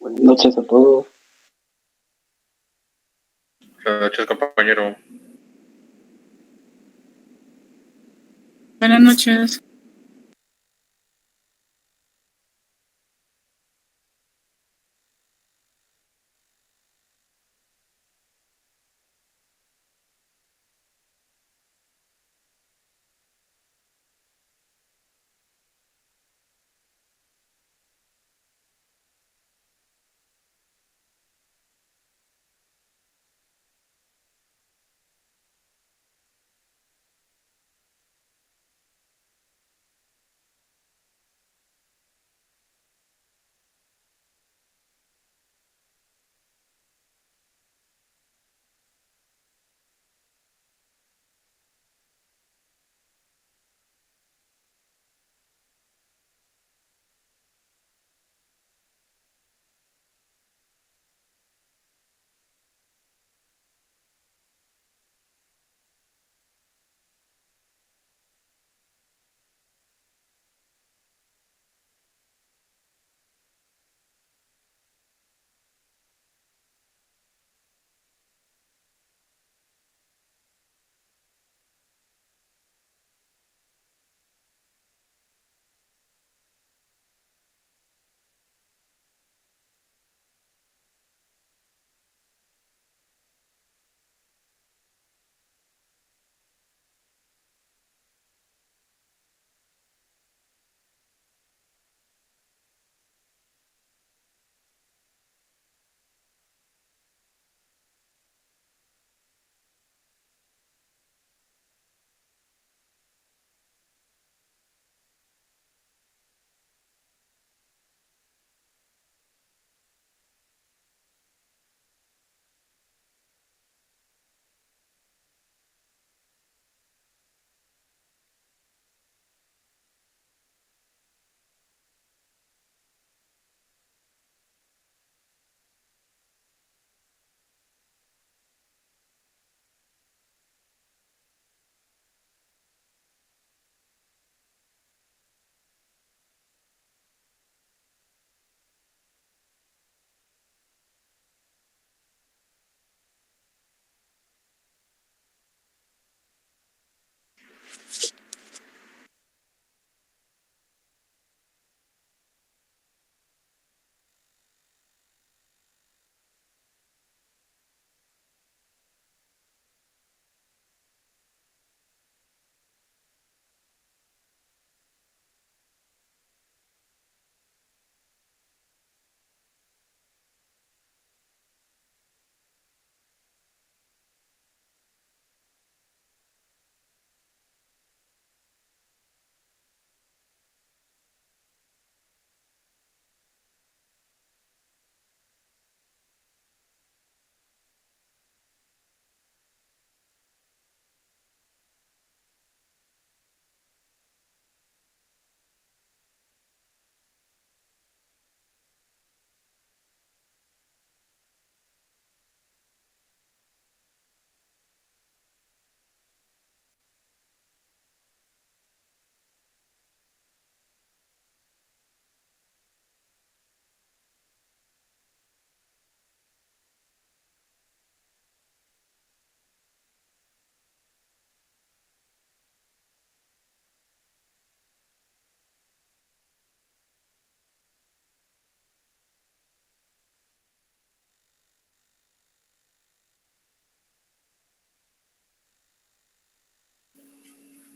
Buenas noches a todos. Buenas noches, compañero. Buenas noches.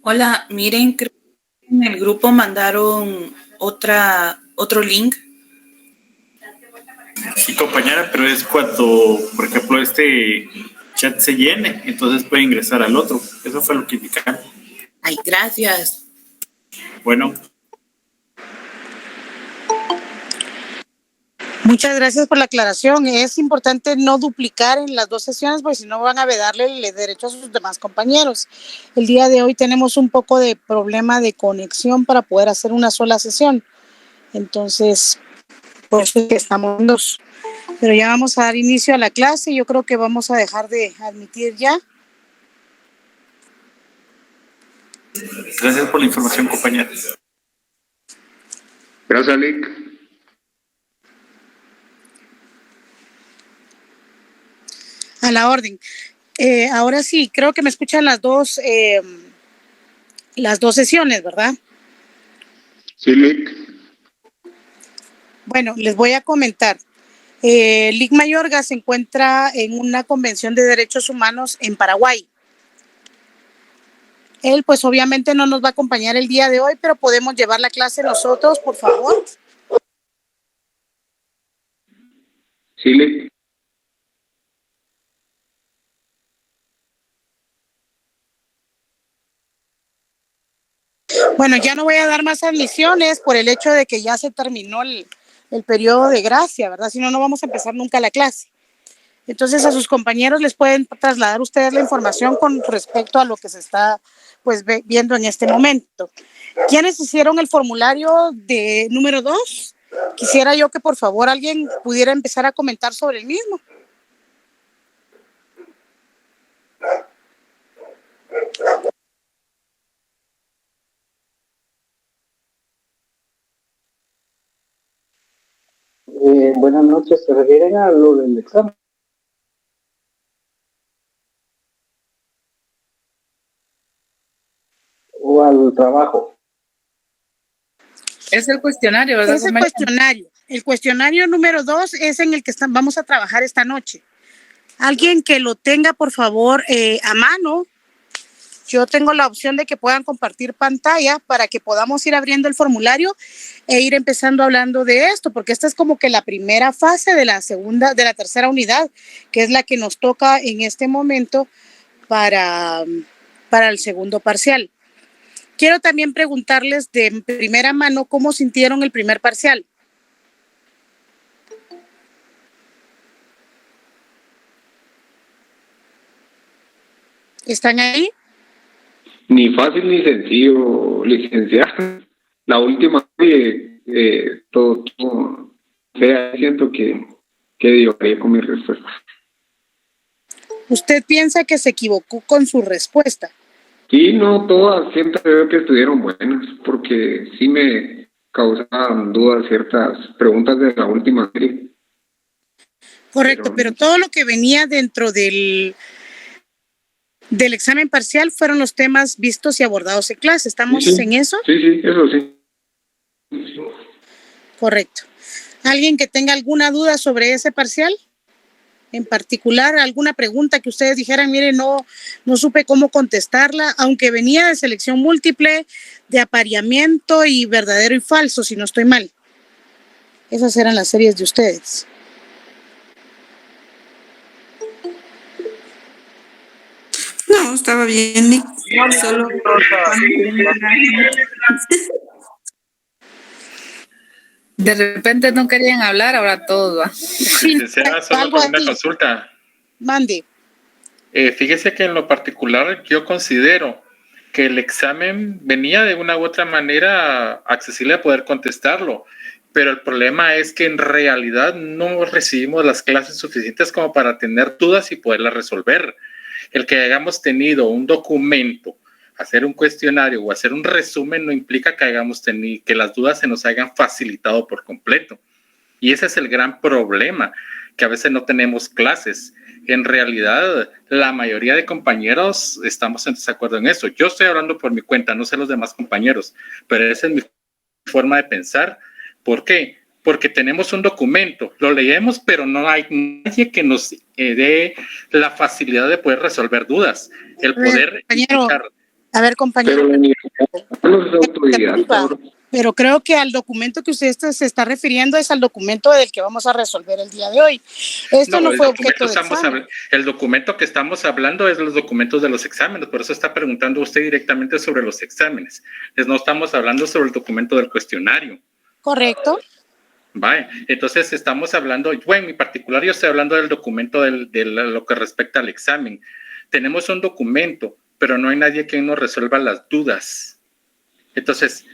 Hola, miren, creo que en el grupo mandaron otro link. Sí, compañera, pero es cuando, por ejemplo, este chat se llene, entonces puede ingresar al otro. Eso fue lo que indicaron. Ay, gracias. Bueno. Muchas gracias por la aclaración. Es importante no duplicar en las dos sesiones, porque si no van a vedarle el derecho a sus demás compañeros. El día de hoy tenemos un poco de problema de conexión para poder hacer una sola sesión. Entonces, por eso es que estamos en dos. Pero ya vamos a dar inicio a la clase. Yo creo que vamos a dejar de admitir ya. Gracias por la información, compañera. Gracias, Lick. A la orden. Ahora sí, creo que me escuchan las dos sesiones, ¿verdad? Sí, Lick. Bueno, les voy a comentar. Lic Mayorga se encuentra en una convención de derechos humanos en Paraguay. Él, pues obviamente no nos va a acompañar el día de hoy, pero podemos llevar la clase nosotros, por favor. Sí, Lick. Bueno, ya no voy a dar más admisiones por el hecho de que ya se terminó el periodo de gracia, ¿verdad? Si no, no vamos a empezar nunca la clase. Entonces, a sus compañeros les pueden trasladar ustedes la información con respecto a lo que se está pues viendo en este momento. ¿Quiénes hicieron el formulario de número 2? Quisiera yo que por favor alguien pudiera empezar a comentar sobre el mismo. Buenas noches, ¿se refieren a lo del examen o al trabajo? Es el cuestionario, ¿verdad? Es el cuestionario. El cuestionario número 2 es en el que vamos a trabajar esta noche. Alguien que lo tenga, por favor, a mano. Yo tengo la opción de que puedan compartir pantalla para que podamos ir abriendo el formulario e ir empezando hablando de esto, porque esta es como que la primera fase de la tercera unidad, que es la que nos toca en este momento para el segundo parcial. Quiero también preguntarles de primera mano cómo sintieron el primer parcial. ¿Están ahí? Ni fácil ni sencillo, licenciado. La última todo fea, siento que equivoqué con mi respuesta. ¿Usted piensa que se equivocó con su respuesta? Sí, no, todas siempre veo que estuvieron buenas, porque sí me causaban dudas ciertas preguntas de la última serie. Correcto, pero todo lo que venía dentro del examen parcial fueron los temas vistos y abordados en clase. ¿Estamos en eso? Sí, eso sí. Correcto. ¿Alguien que tenga alguna duda sobre ese parcial? En particular, alguna pregunta que ustedes dijeran, mire, no supe cómo contestarla, aunque venía de selección múltiple, de apareamiento y verdadero y falso, si no estoy mal. Esas eran las series de ustedes. No, estaba bien, Nick. Solo de repente no querían hablar, ahora todo va. Licenciada, solo con una consulta. Mande. Fíjese que en lo particular yo considero que el examen venía de una u otra manera accesible a poder contestarlo, pero el problema es que en realidad no recibimos las clases suficientes como para tener dudas y poderlas resolver. El que hayamos tenido un documento, hacer un cuestionario o hacer un resumen no implica que que las dudas se nos hayan facilitado por completo. Y ese es el gran problema, que a veces no tenemos clases. En realidad, la mayoría de compañeros estamos en desacuerdo en eso. Yo estoy hablando por mi cuenta, no sé los demás compañeros, pero esa es mi forma de pensar. ¿Por qué? Porque tenemos un documento, lo leemos, pero no hay nadie que nos dé la facilidad de poder resolver dudas. El poder... Compañero. Pero creo que al documento que usted se está refiriendo es al documento del que vamos a resolver el día de hoy. Esto no fue objeto de examen. El documento que estamos hablando es los documentos de los exámenes, por eso está preguntando usted directamente sobre los exámenes. No estamos hablando sobre el documento del cuestionario. Correcto. Vale, entonces estamos hablando, bueno, en particular yo estoy hablando del documento de lo que respecta al examen. Tenemos un documento, pero no hay nadie que nos resuelva las dudas. Entonces,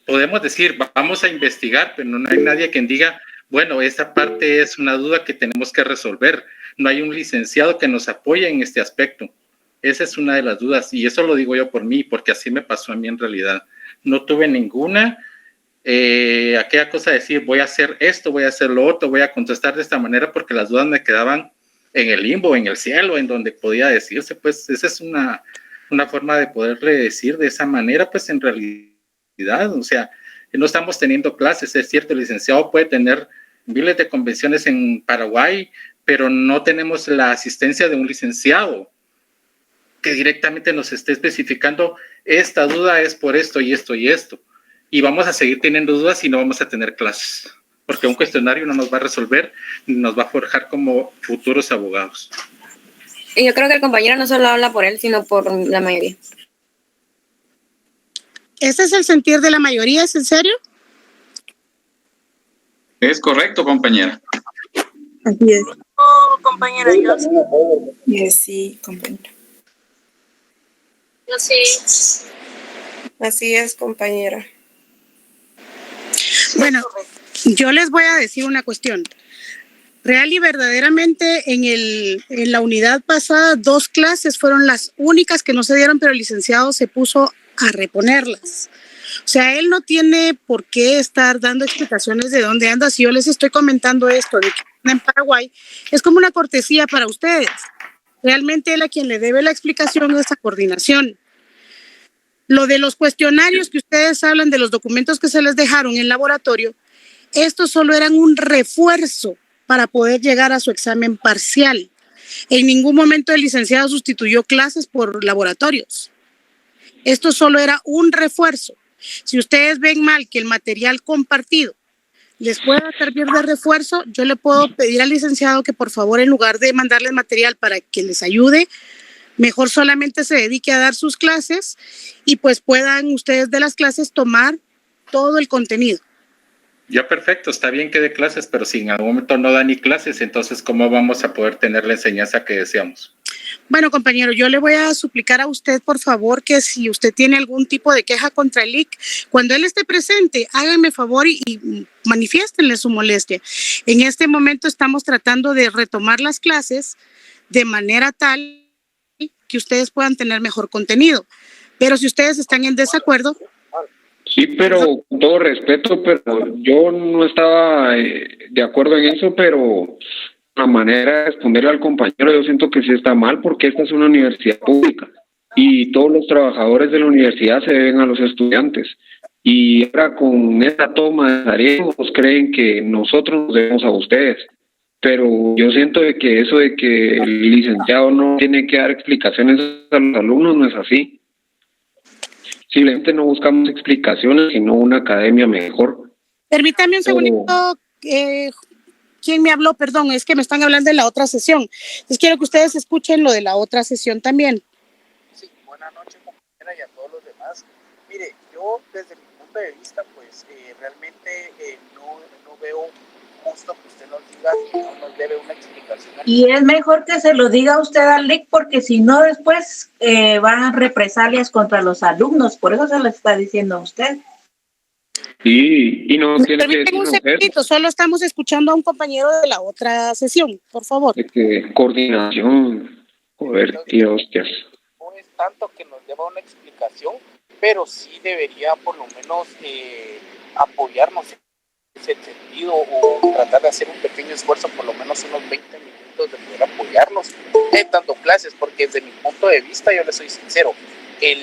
podemos decir, vamos a investigar, pero no hay nadie quien diga, bueno, esa parte es una duda que tenemos que resolver. No hay un licenciado que nos apoye en este aspecto. Esa es una de las dudas, y eso lo digo yo por mí, porque así me pasó a mí en realidad. No tuve ninguna aquella cosa de decir, voy a hacer esto, voy a hacer lo otro, voy a contestar de esta manera, porque las dudas me quedaban en el limbo, en el cielo, en donde podía decirse, pues esa es una forma de poderle decir de esa manera, pues en realidad, o sea, no estamos teniendo clases, es cierto, el licenciado puede tener miles de convenciones en Paraguay, pero no tenemos la asistencia de un licenciado que directamente nos esté especificando, esta duda es por esto y esto y esto, y vamos a seguir teniendo dudas y no vamos a tener clases, porque un cuestionario no nos va a resolver, ni nos va a forjar como futuros abogados. Y yo creo que el compañero no solo habla por él, sino por la mayoría. ¿Ese es el sentir de la mayoría? ¿Es en serio? Es correcto, compañera. Así es. No, compañera, yo sí. Sí, compañera. Yo sí. Así es, compañera. Bueno, yo les voy a decir una cuestión. Real y verdaderamente en la unidad pasada 2 clases fueron las únicas que no se dieron, pero el licenciado se puso a reponerlas. O sea, él no tiene por qué estar dando explicaciones de dónde anda. Si yo les estoy comentando esto de que anda en Paraguay, es como una cortesía para ustedes. Realmente él a quien le debe la explicación es a coordinación. Lo de los cuestionarios que ustedes hablan, de los documentos que se les dejaron en laboratorio, estos solo eran un refuerzo para poder llegar a su examen parcial. En ningún momento el licenciado sustituyó clases por laboratorios. Esto solo era un refuerzo. Si ustedes ven mal que el material compartido les pueda servir de refuerzo, yo le puedo pedir al licenciado que por favor, en lugar de mandarles material para que les ayude, mejor solamente se dedique a dar sus clases y pues puedan ustedes de las clases tomar todo el contenido. Ya perfecto, está bien que dé clases, pero si en algún momento no da ni clases, entonces ¿cómo vamos a poder tener la enseñanza que deseamos? Bueno, compañero, yo le voy a suplicar a usted, por favor, que si usted tiene algún tipo de queja contra el IC, cuando él esté presente, háganme favor y manifiéstenle su molestia. En este momento estamos tratando de retomar las clases de manera tal que ustedes puedan tener mejor contenido. Pero si ustedes están en desacuerdo... Sí, pero con todo respeto, pero yo no estaba de acuerdo en eso, pero la manera de responderle al compañero yo siento que sí está mal, porque esta es una universidad pública y todos los trabajadores de la universidad se deben a los estudiantes. Y ahora con esta toma de tareas creen que nosotros nos debemos a ustedes. Pero yo siento de que eso de que el licenciado no tiene que dar explicaciones a los alumnos no es así. Simplemente no buscamos explicaciones, sino una academia mejor. Permítame un segundito. ¿Quién me habló? Perdón, es que me están hablando de la otra sesión. Entonces quiero que ustedes escuchen lo de la otra sesión también. Sí, buenas noches, compañera, y a todos los demás. Mire, yo desde mi punto de vista, pues realmente no veo justo que usted nos diga que no nos debe una explicación. Y es mejor que se lo diga usted al LIC, porque si no después van a represalias contra los alumnos. Por eso se lo está diciendo a usted. Sí, y no tiene que decir un segundito, solo estamos escuchando a un compañero de la otra sesión, por favor. De que coordinación, joder, tío, hostias. No es tanto que nos deba una explicación, pero sí debería por lo menos apoyarnos en ese sentido o tratar de hacer un pequeño esfuerzo, por lo menos unos 20 minutos de poder apoyarnos dando clases, porque desde mi punto de vista, yo le soy sincero, el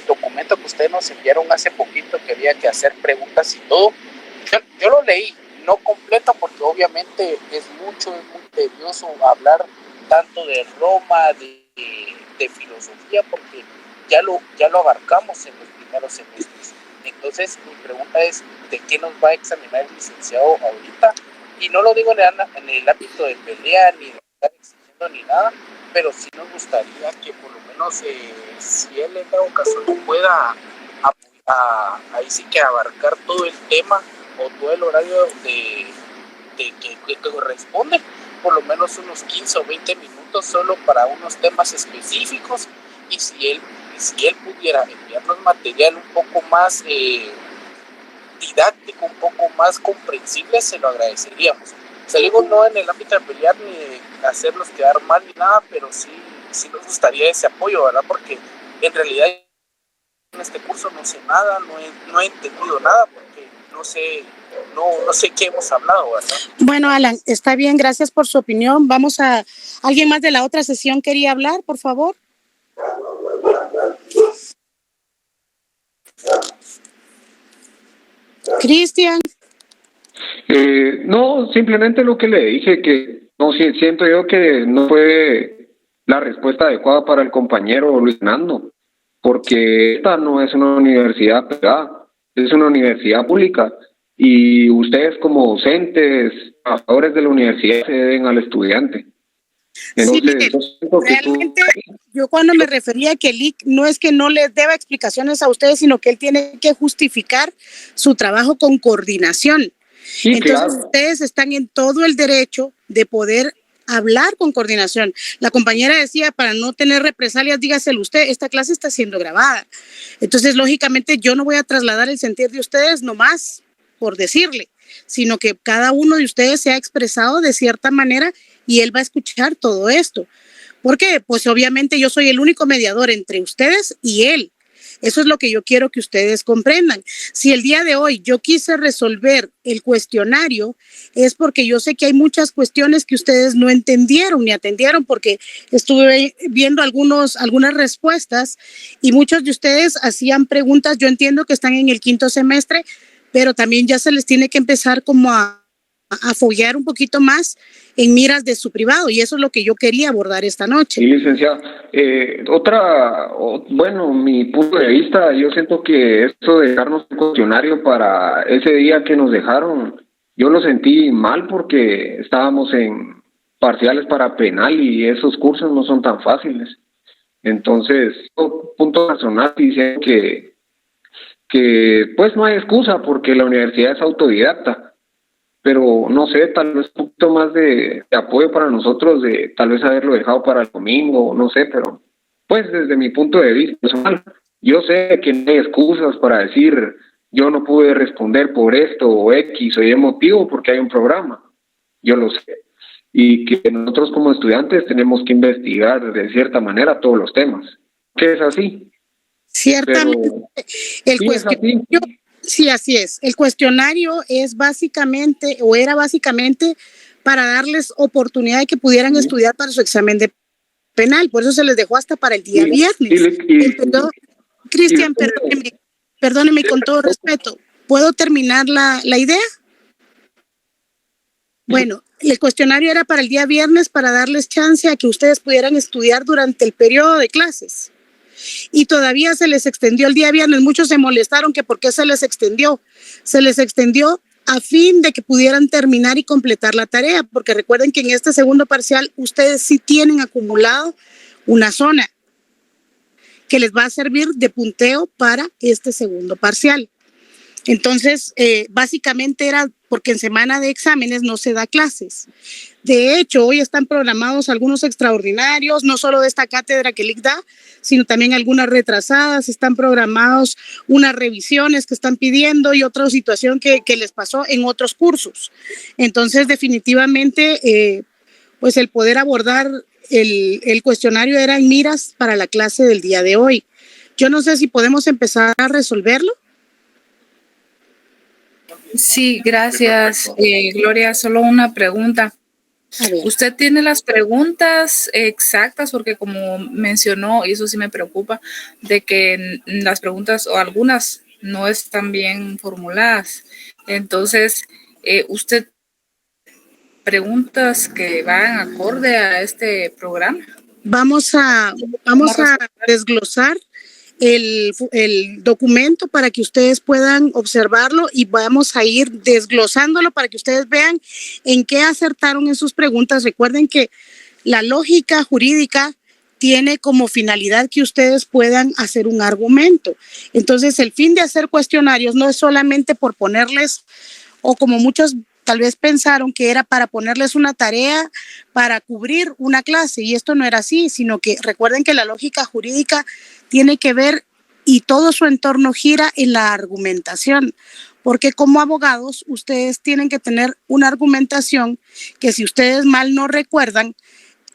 documento que ustedes nos enviaron hace poquito, que había que hacer preguntas y todo, yo lo leí, no completo, porque obviamente es muy tedioso hablar tanto de Roma, de filosofía, porque ya lo abarcamos en los primeros semestres. Entonces mi pregunta es, ¿de qué nos va a examinar el licenciado ahorita? Y no lo digo en el ámbito de pelea, ni de estar exigiendo ni nada, pero sí nos gustaría que por lo menos si él en dado caso no pueda ahí sí que abarcar todo el tema o todo el horario que corresponde, por lo menos unos 15 o 20 minutos solo para unos temas específicos, y si él pudiera enviarnos material un poco más didáctico, un poco más comprensible, se lo agradeceríamos. Se digo, no en el ámbito de pelear ni de hacerlos quedar mal ni nada, pero sí nos gustaría ese apoyo, ¿verdad? Porque en realidad en este curso no sé nada, no he entendido nada porque no sé qué hemos hablado, ¿verdad? Bueno, Alan, está bien, gracias por su opinión. ¿Alguien más de la otra sesión quería hablar, por favor? Cristian. No, simplemente lo que le dije, que no siento yo que no fue la respuesta adecuada para el compañero Luis Fernando, porque esta no es una universidad privada, es una universidad pública y ustedes como docentes, trabajadores de la universidad, se deben al estudiante. Entonces, sí, realmente yo cuando me refería a que el IC no es que no les deba explicaciones a ustedes, sino que él tiene que justificar su trabajo con coordinación. Sí, entonces claro, ustedes están en todo el derecho de poder hablar con coordinación. La compañera decía, para no tener represalias, dígaselo usted, esta clase está siendo grabada. Entonces, lógicamente, yo no voy a trasladar el sentir de ustedes nomás por decirle, sino que cada uno de ustedes se ha expresado de cierta manera y él va a escuchar todo esto. ¿Por qué? Pues obviamente yo soy el único mediador entre ustedes y él. Eso es lo que yo quiero que ustedes comprendan. Si el día de hoy yo quise resolver el cuestionario, es porque yo sé que hay muchas cuestiones que ustedes no entendieron ni atendieron, porque estuve viendo algunas respuestas y muchos de ustedes hacían preguntas. Yo entiendo que están en el 5º semestre, pero también ya se les tiene que empezar como a follar un poquito más en miras de su privado, y eso es lo que yo quería abordar esta noche. Sí, licenciada. Bueno, mi punto de vista, yo siento que esto de dejarnos un cuestionario para ese día que nos dejaron, yo lo sentí mal porque estábamos en parciales para penal y esos cursos no son tan fáciles. Entonces, punto personal, dicen que pues no hay excusa porque la universidad es autodidacta. Pero no sé, tal vez un poquito más de apoyo para nosotros, de tal vez haberlo dejado para el domingo, no sé, pero pues desde mi punto de vista personal, yo sé que no hay excusas para decir yo no pude responder por esto o X o Y motivo porque hay un programa, yo lo sé, y que nosotros como estudiantes tenemos que investigar de cierta manera todos los temas, que es así. Ciertamente, el cuestionario... Sí, así es. El cuestionario es básicamente, o era básicamente, para darles oportunidad de que pudieran estudiar para su examen de penal. Por eso se les dejó hasta para el día viernes. Cristian, perdóneme con todo respeto. ¿Puedo terminar la idea? Bueno, el cuestionario era para el día viernes para darles chance a que ustedes pudieran estudiar durante el periodo de clases. Y todavía se les extendió el día viernes. Muchos se molestaron que por qué se les extendió. Se les extendió a fin de que pudieran terminar y completar la tarea, porque recuerden que en este segundo parcial ustedes sí tienen acumulado una zona que les va a servir de punteo para este segundo parcial. Entonces, básicamente era porque en semana de exámenes no se da clases. De hecho, hoy están programados algunos extraordinarios, no solo de esta cátedra que el IC da, sino también algunas retrasadas. Están programados unas revisiones que están pidiendo y otra situación que les pasó en otros cursos. Entonces, definitivamente, pues el poder abordar el cuestionario era en miras para la clase del día de hoy. Yo no sé si podemos empezar a resolverlo. Sí, gracias, Gloria. Solo una pregunta. ¿Usted tiene las preguntas exactas? Porque como mencionó, y eso sí me preocupa, de que las preguntas o algunas no están bien formuladas. Entonces, ¿usted preguntas que van acorde a este programa? Vamos a desglosar el documento para que ustedes puedan observarlo y vamos a ir desglosándolo para que ustedes vean en qué acertaron en sus preguntas. Recuerden que la lógica jurídica tiene como finalidad que ustedes puedan hacer un argumento. Entonces, el fin de hacer cuestionarios no es solamente por ponerles, o como muchos tal vez pensaron que era para ponerles una tarea para cubrir una clase, y esto no era así, sino que recuerden que la lógica jurídica tiene que ver y todo su entorno gira en la argumentación, porque como abogados ustedes tienen que tener una argumentación que, si ustedes mal no recuerdan,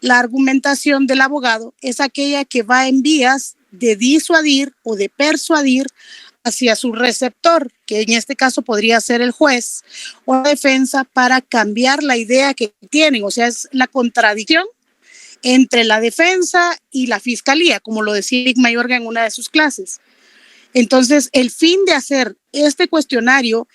la argumentación del abogado es aquella que va en vías de disuadir o de persuadir hacia su receptor, que en este caso podría ser el juez o la defensa, para cambiar la idea que tienen. O sea, es la contradicción entre la defensa y la fiscalía, como lo decía Lic Mayorga en una de sus clases. Entonces, el fin de hacer este cuestionario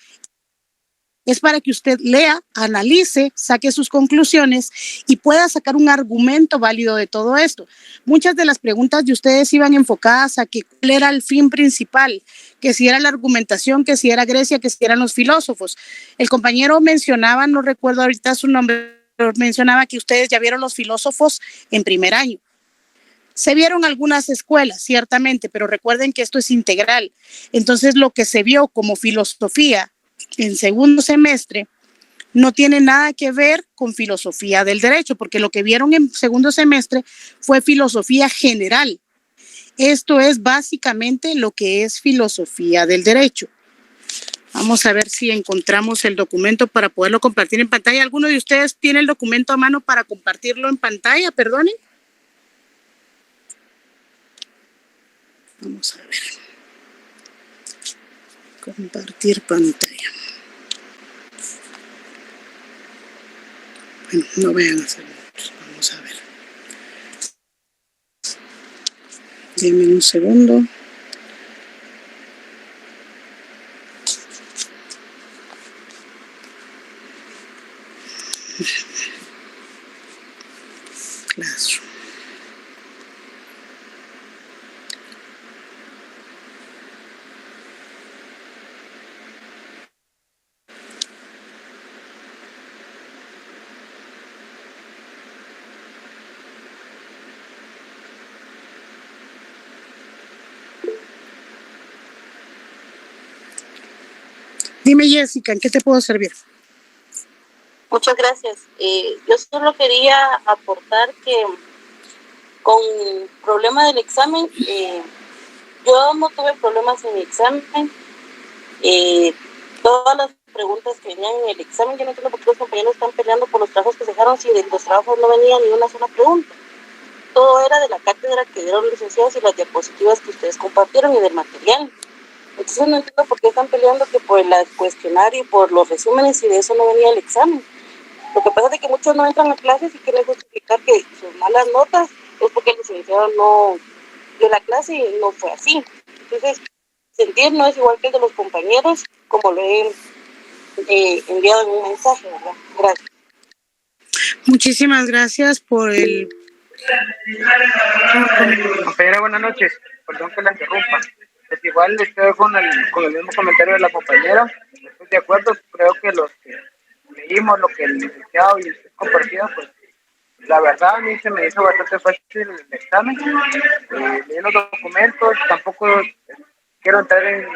es para que usted lea, analice, saque sus conclusiones y pueda sacar un argumento válido de todo esto. Muchas de las preguntas de ustedes iban enfocadas a que cuál era el fin principal, que si era la argumentación, que si era Grecia, que si eran los filósofos. El compañero mencionaba, no recuerdo ahorita su nombre, pero mencionaba que ustedes ya vieron los filósofos en primer año. Se vieron algunas escuelas, ciertamente, pero recuerden que esto es integral. Entonces, lo que se vio como filosofía en segundo semestre no tiene nada que ver con filosofía del derecho, porque lo que vieron en segundo semestre fue filosofía general. Esto es básicamente lo que es filosofía del derecho. Vamos a ver si encontramos el documento para poderlo compartir en pantalla. ¿Alguno de ustedes tiene el documento a mano para compartirlo en pantalla? Perdonen. Vamos a ver. Compartir pantalla. Bueno, no vayan a hacerlo. Vamos a ver. Denme un segundo. Classroom. Dime, Jessica, ¿en qué te puedo servir? Muchas gracias. Yo solo quería aportar que con el problema del examen, yo no tuve problemas en mi examen. Todas las preguntas que venían en el examen, yo no entiendo por qué los compañeros están peleando por los trabajos que se dejaron si de los trabajos no venía ni una sola pregunta. Todo era de la cátedra que dieron los licenciados y las diapositivas que ustedes compartieron y del material. Entonces no entiendo por qué están peleando que por el cuestionario y por los resúmenes y de eso no venía el examen. Lo que pasa es que muchos no entran a clases y quieren justificar que sus malas notas es porque el licenciado no dio la clase y no fue así. Entonces, sentir no es igual que el de los compañeros, como lo he enviado en un mensaje, ¿verdad? Gracias. Muchísimas gracias por el... Compañera, buenas noches. Perdón que la interrumpa. Pues igual estoy con el mismo comentario de la compañera. Estoy de acuerdo. Creo que los que leímos lo que el licenciado y usted compartió, pues la verdad a mí se me hizo bastante fácil el examen. Leí los documentos. Tampoco quiero entrar en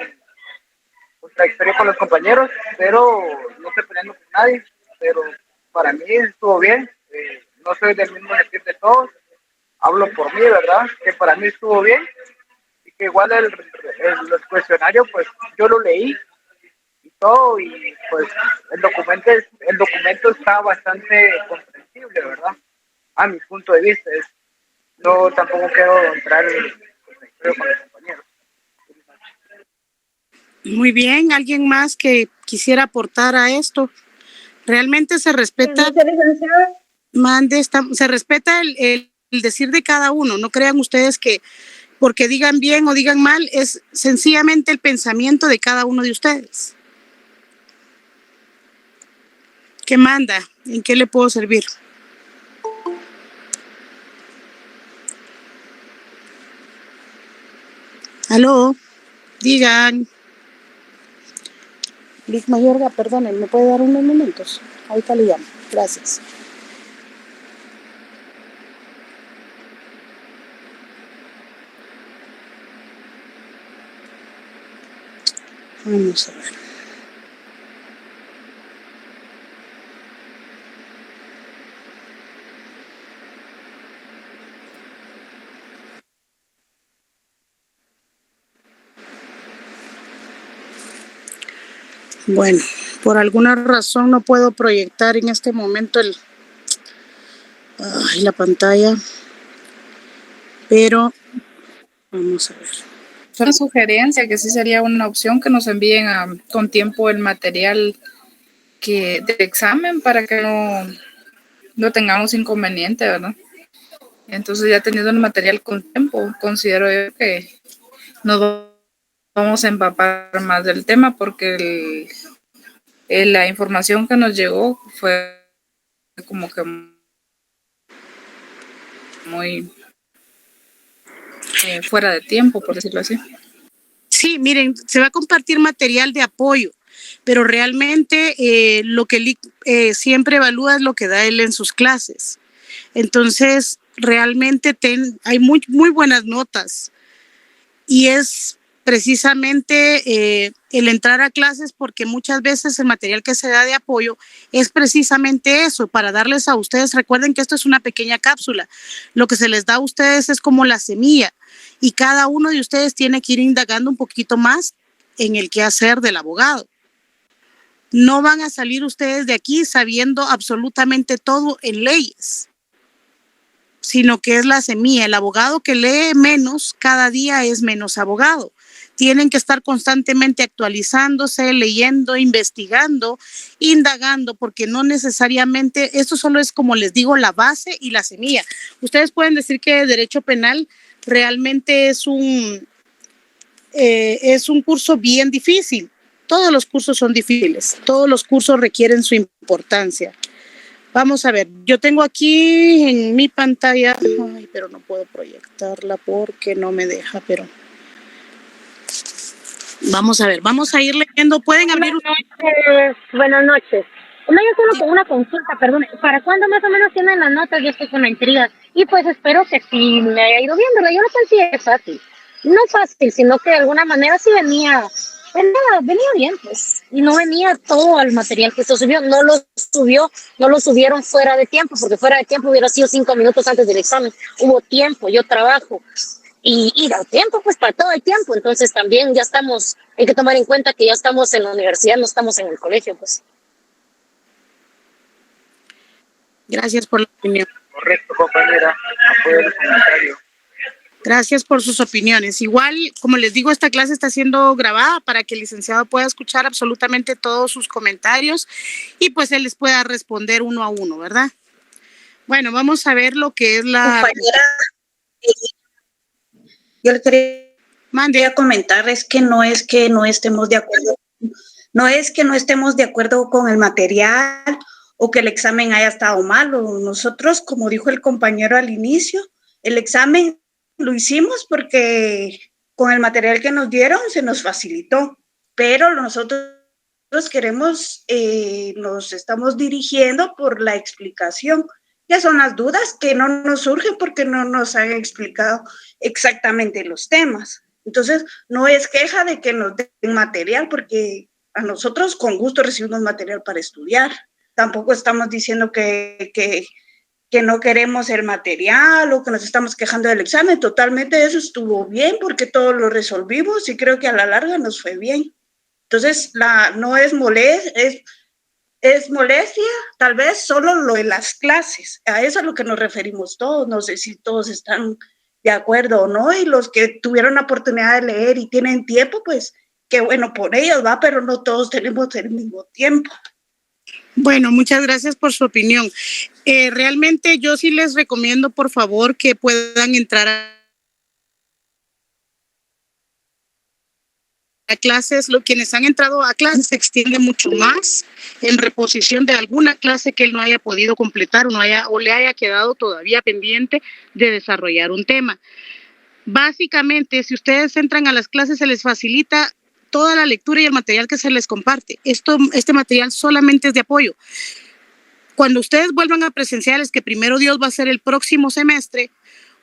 contradictorio con los compañeros, pero no estoy peleando con nadie. Pero para mí estuvo bien. No soy del mismo sentir de todos. Hablo por mí, ¿verdad? Que para mí estuvo bien. Y que igual el cuestionario, pues yo lo leí y todo. Y pues el documento está bastante comprensible, ¿verdad? A mi punto de vista. No tampoco quiero entrar en contradictorio con los compañeros. Muy bien, ¿alguien más que quisiera aportar a esto? Realmente se respeta, se respeta el decir de cada uno. No crean ustedes que porque digan bien o digan mal, es sencillamente el pensamiento de cada uno de ustedes. ¿Qué manda? ¿En qué le puedo servir? ¿Aló? Digan. Lic Mayorga, perdone, ¿me puede dar unos momentos? Ahorita le llamo. Gracias. Vamos a ver. Bueno, por alguna razón no puedo proyectar en este momento la pantalla, pero Vamos a ver. Una sugerencia que sí sería una opción que nos envíen con tiempo el material de examen para que no tengamos inconveniente, ¿verdad? Entonces ya teniendo el material con tiempo, considero yo que nos vamos a empapar más del tema porque la información que nos llegó fue como que muy fuera de tiempo, por decirlo así. Sí, miren, se va a compartir material de apoyo, pero realmente lo que el siempre evalúa es lo que da él en sus clases. Entonces, realmente hay muy, muy buenas notas y es precisamente el entrar a clases porque muchas veces el material que se da de apoyo es precisamente eso, para darles a ustedes. Recuerden que esto es una pequeña cápsula. Lo que se les da a ustedes es como la semilla y cada uno de ustedes tiene que ir indagando un poquito más en el quehacer del abogado. No van a salir ustedes de aquí sabiendo absolutamente todo en leyes, sino que es la semilla. El abogado que lee menos, cada día es menos abogado. Tienen que estar constantemente actualizándose, leyendo, investigando, indagando, porque no necesariamente, esto solo es, como les digo, la base y la semilla. Ustedes pueden decir que derecho penal realmente es un curso bien difícil. Todos los cursos son difíciles, todos los cursos requieren su importancia. Vamos a ver, yo tengo aquí en mi pantalla, pero no puedo proyectarla porque no me deja, pero vamos a ver, vamos a ir leyendo. Pueden abrir. Buenas noches. No, yo solo con una consulta, perdón. ¿Para cuándo más o menos tienen las notas? Yo estoy con la intriga. Y pues espero que sí me haya ido bien, ¿verdad? Yo no sé si es fácil. No fácil, sino que de alguna manera sí venía bien, pues. Y no venía todo el material que se subió. No lo subieron fuera de tiempo, porque fuera de tiempo hubiera sido 5 minutos antes del examen. Hubo tiempo, yo trabajo. Y da tiempo, pues, para todo el tiempo. Entonces también ya estamos, hay que tomar en cuenta que ya estamos en la universidad, no estamos en el colegio, pues. Gracias por la opinión. Correcto, compañera. Apoyo el comentario. Gracias por sus opiniones. Igual, como les digo, esta clase está siendo grabada para que el licenciado pueda escuchar absolutamente todos sus comentarios y pues él les pueda responder uno a uno, ¿verdad? Bueno, vamos a ver lo que es la... Compañera, yo le quería comentar, es que no estemos de acuerdo, no es que no estemos de acuerdo con el material o que el examen haya estado malo. Nosotros, como dijo el compañero al inicio, el examen lo hicimos porque con el material que nos dieron se nos facilitó, pero nosotros nos estamos dirigiendo por la explicación. Ya son las dudas que no nos surgen porque no nos han explicado exactamente los temas. Entonces, no es queja de que nos den material, porque a nosotros con gusto recibimos material para estudiar. Tampoco estamos diciendo que no queremos el material o que nos estamos quejando del examen. Totalmente eso estuvo bien porque todo lo resolvimos y creo que a la larga nos fue bien. Entonces, no es molestia, es molestia, tal vez solo lo de las clases. A eso es a lo que nos referimos todos. No sé si todos están de acuerdo o no, y los que tuvieron la oportunidad de leer y tienen tiempo, pues qué bueno por ellos, ¿va? Pero no todos tenemos el mismo tiempo. Bueno, muchas gracias por su opinión. Realmente yo sí les recomiendo, por favor, que puedan entrar a clases. Quienes han entrado a clases se extiende mucho más en reposición de alguna clase que él no haya podido completar o le haya quedado todavía pendiente de desarrollar un tema. Básicamente, si ustedes entran a las clases, se les facilita toda la lectura y el material que se les comparte. Este material solamente es de apoyo. Cuando ustedes vuelvan a presenciales, que primero Dios va a ser el próximo semestre,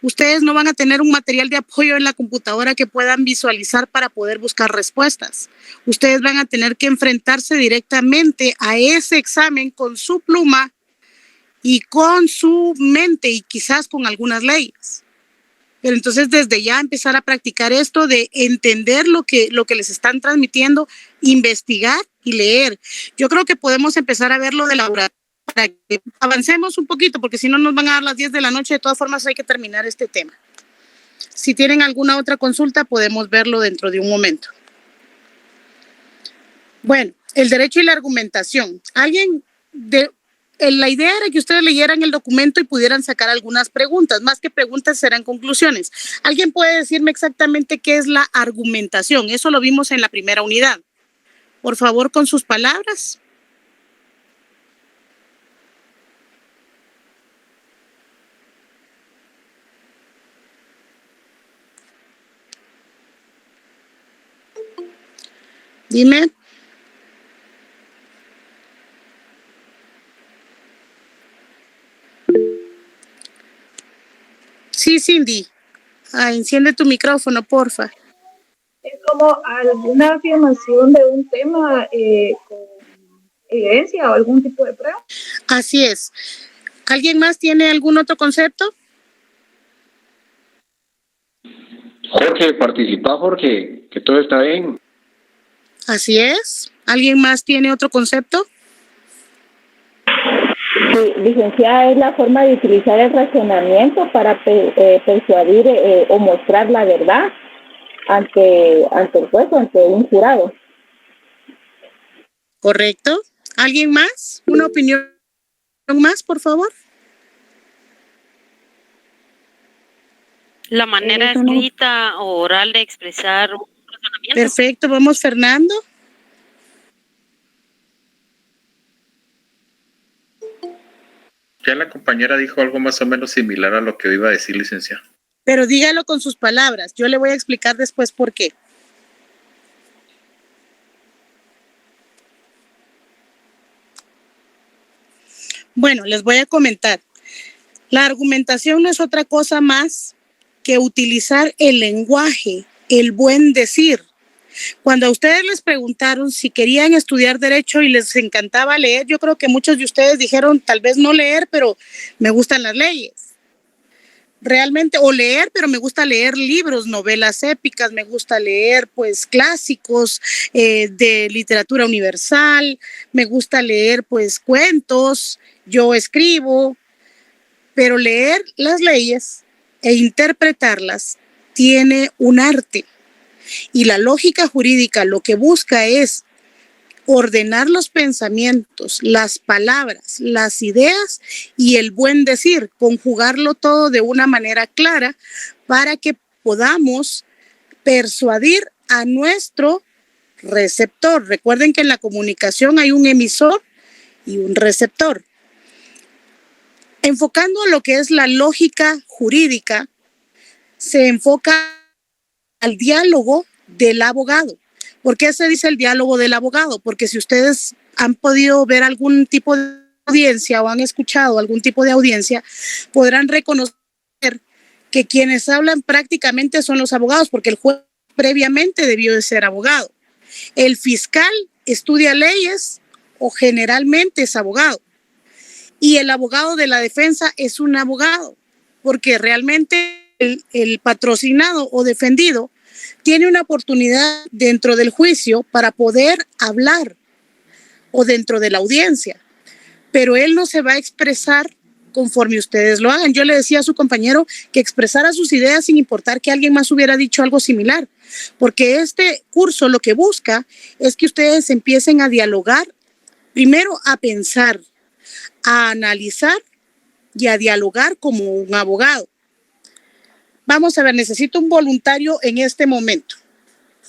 ustedes no van a tener un material de apoyo en la computadora que puedan visualizar para poder buscar respuestas. Ustedes van a tener que enfrentarse directamente a ese examen con su pluma y con su mente y quizás con algunas leyes. Pero entonces desde ya empezar a practicar esto de entender lo que les están transmitiendo, investigar y leer. Yo creo que podemos empezar a verlo de laboratorio para que avancemos un poquito, porque si no nos van a dar las 10 de la noche. De todas formas hay que terminar este tema. Si tienen alguna otra consulta, podemos verlo dentro de un momento. Bueno, el derecho y la argumentación. La idea era que ustedes leyeran el documento y pudieran sacar algunas preguntas. Más que preguntas, serán conclusiones. ¿Alguien puede decirme exactamente qué es la argumentación? Eso lo vimos en la primera unidad. Por favor, con sus palabras. Dime. Sí, Cindy. Enciende tu micrófono, porfa. Es como alguna afirmación de un tema con evidencia o algún tipo de prueba. Así es. ¿Alguien más tiene algún otro concepto? Jorge, participa, Jorge, que todo está bien. Así es. ¿Alguien más tiene otro concepto? Sí, licenciada, es la forma de utilizar el razonamiento para persuadir o mostrar la verdad ante el juez o ante un jurado. Correcto. ¿Alguien más? ¿Una opinión más, por favor? La manera escrita o oral de expresar un razonamiento. Perfecto. Vamos, Fernando. Ya la compañera dijo algo más o menos similar a lo que iba a decir, licenciada. Pero dígalo con sus palabras. Yo le voy a explicar después por qué. Bueno, les voy a comentar. La argumentación no es otra cosa más que utilizar el lenguaje, el buen decir. Cuando a ustedes les preguntaron si querían estudiar derecho y les encantaba leer, yo creo que muchos de ustedes dijeron tal vez no leer, pero me gustan las leyes. Realmente, o leer, pero me gusta leer libros, novelas épicas, me gusta leer pues clásicos de literatura universal, me gusta leer pues cuentos, yo escribo, pero leer las leyes e interpretarlas tiene un arte. Y la lógica jurídica lo que busca es ordenar los pensamientos, las palabras, las ideas y el buen decir, conjugarlo todo de una manera clara para que podamos persuadir a nuestro receptor. Recuerden que en la comunicación hay un emisor y un receptor. Enfocando a lo que es la lógica jurídica, se enfoca al diálogo del abogado. ¿Por qué se dice el diálogo del abogado? Porque si ustedes han podido ver algún tipo de audiencia o han escuchado algún tipo de audiencia, podrán reconocer que quienes hablan prácticamente son los abogados, porque el juez previamente debió de ser abogado. El fiscal estudia leyes o generalmente es abogado. Y el abogado de la defensa es un abogado, porque realmente el patrocinado o defendido tiene una oportunidad dentro del juicio para poder hablar o dentro de la audiencia, pero él no se va a expresar conforme ustedes lo hagan. Yo le decía a su compañero que expresara sus ideas sin importar que alguien más hubiera dicho algo similar, porque este curso lo que busca es que ustedes empiecen a dialogar, primero a pensar, a analizar y a dialogar como un abogado. Vamos a ver, necesito un voluntario en este momento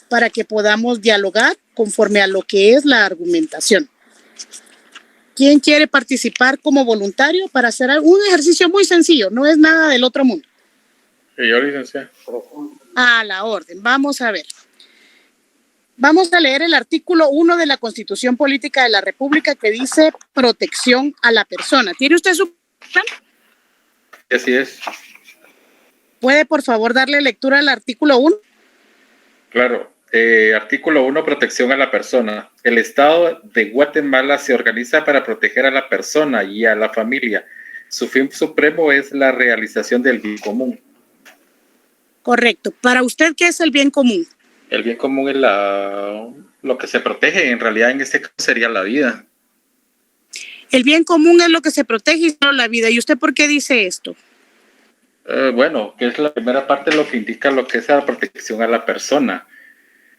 para que podamos dialogar conforme a lo que es la argumentación. ¿Quién quiere participar como voluntario para hacer un ejercicio muy sencillo? No es nada del otro mundo. Yo, licenciada. A la orden. Vamos a ver. Vamos a leer el artículo 1 de la Constitución Política de la República que dice protección a la persona. ¿Tiene usted su plan? Así es. ¿Puede, por favor, darle lectura al artículo 1? Claro. Artículo 1, protección a la persona. El Estado de Guatemala se organiza para proteger a la persona y a la familia. Su fin supremo es la realización del bien común. Correcto. ¿Para usted qué es el bien común? El bien común es lo que se protege. En realidad, en este caso, sería la vida. El bien común es lo que se protege y no la vida. ¿Y usted por qué dice esto? Bueno, que es la primera parte lo que indica lo que es la protección a la persona.